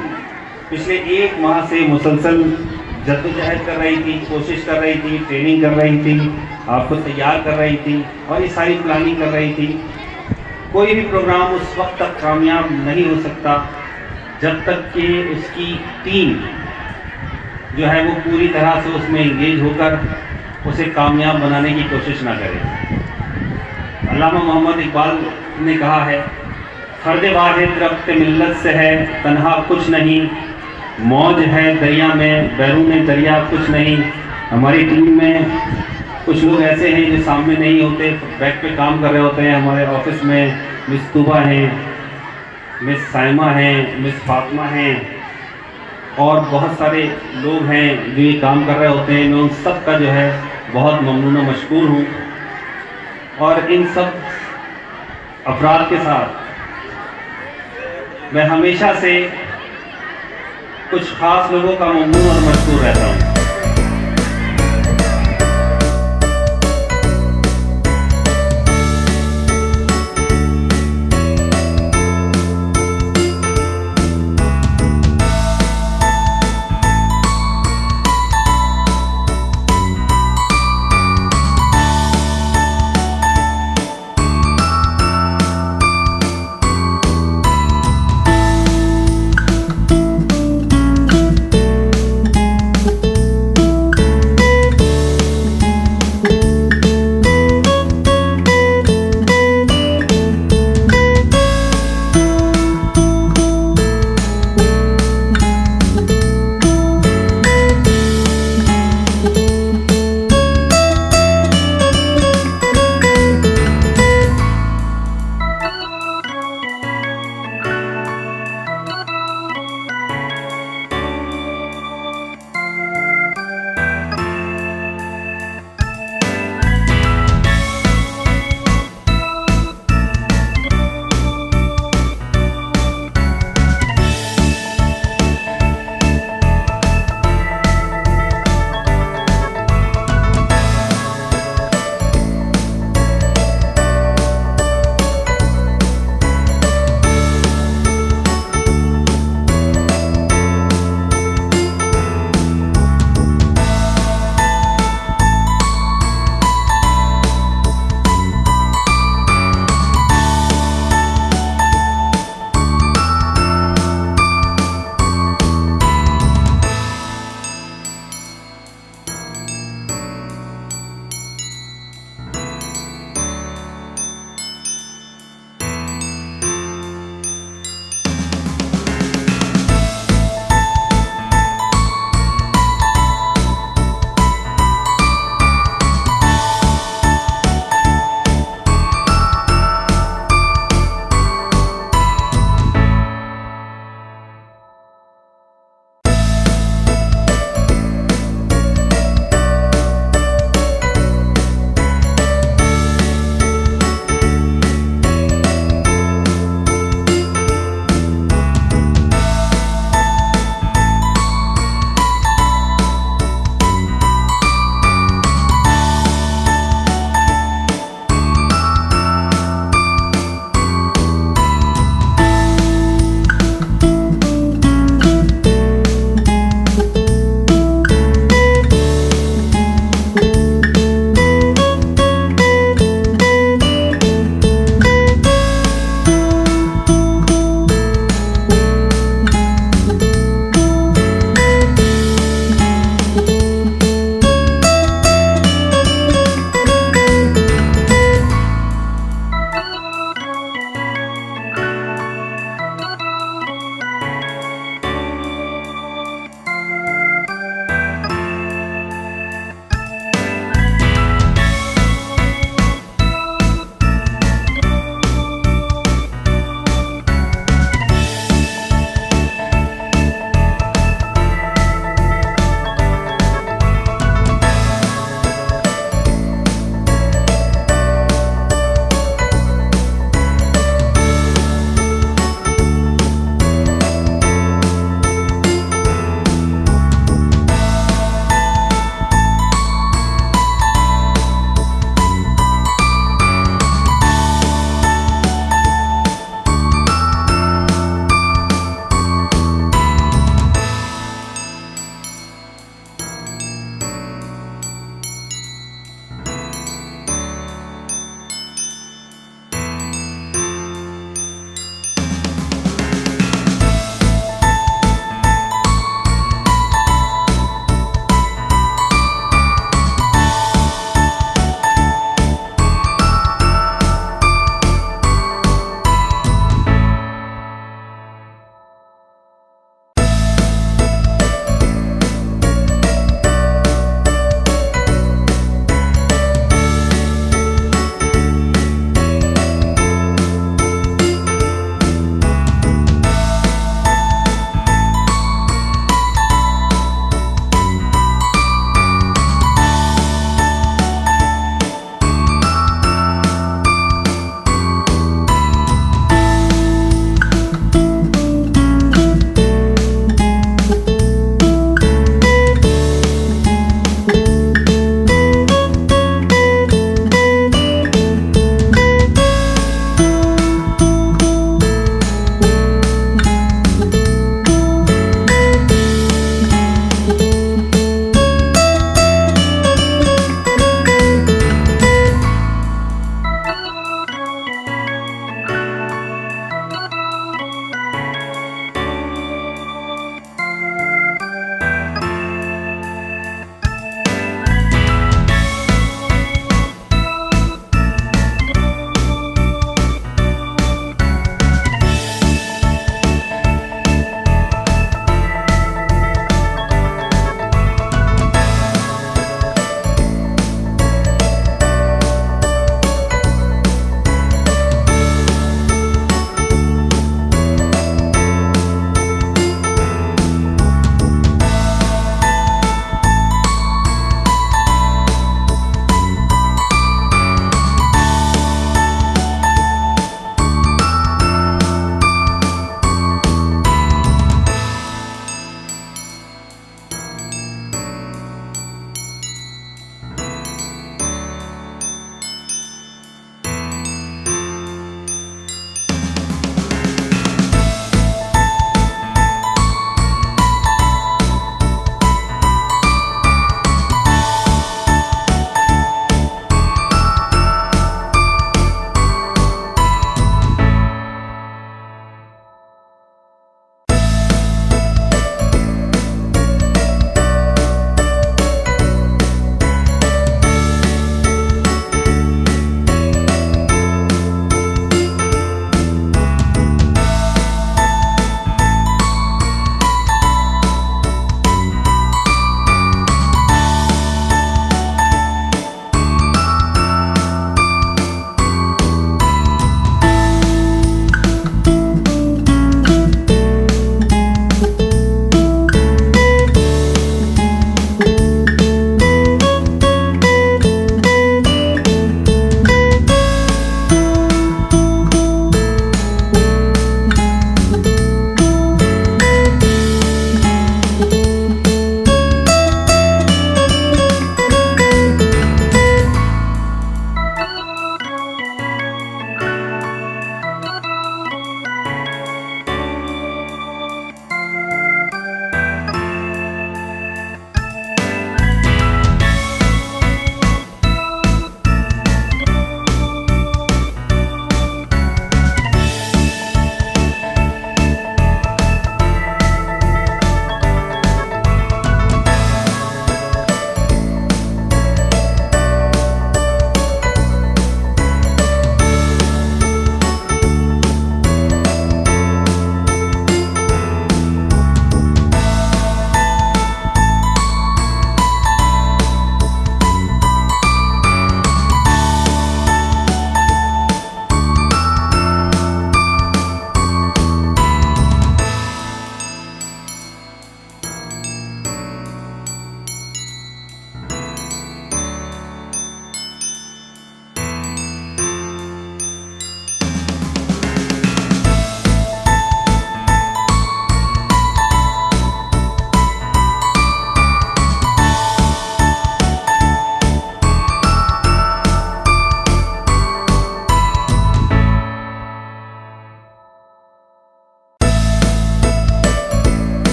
पिछले 1 माह से मुसलसल जद्दोजहद कर रही थी, कोशिश कर रही थी, ट्रेनिंग कर रही थी, आपको तैयार कर रही थी और ये सारी प्लानिंग कर रही थी। कोई भी प्रोग्राम उस वक्त तक कामयाब नहीं हो सकता जब तक कि उसकी टीम जो है वो पूरी तरह से उसमें इंगेज होकर उसे कामयाब बनाने की कोशिश ना करे। अल्लामा मोहम्मद इकबाल ने कहा है, फर्द वाहिद रब्त मिल्लत से है तन्हा कुछ नहीं, मौज है दरिया में बैरून दरिया कुछ नहीं। हमारी टीम में कुछ लोग ऐसे हैं जो सामने नहीं होते, बैक पे काम कर रहे होते हैं। हमारे ऑफिस में मिस तूबा हैं, मिस साइमा हैं, मिस फातिमा हैं और बहुत सारे लोग हैं जो ये काम कर रहे होते हैं। मैं उन सब का जो है बहुत ममनून और मशकूर हूँ और इन सब अफराद के साथ मैं हमेशा से कुछ ख़ास लोगों का ममनून और मशकूर रहता हूँ।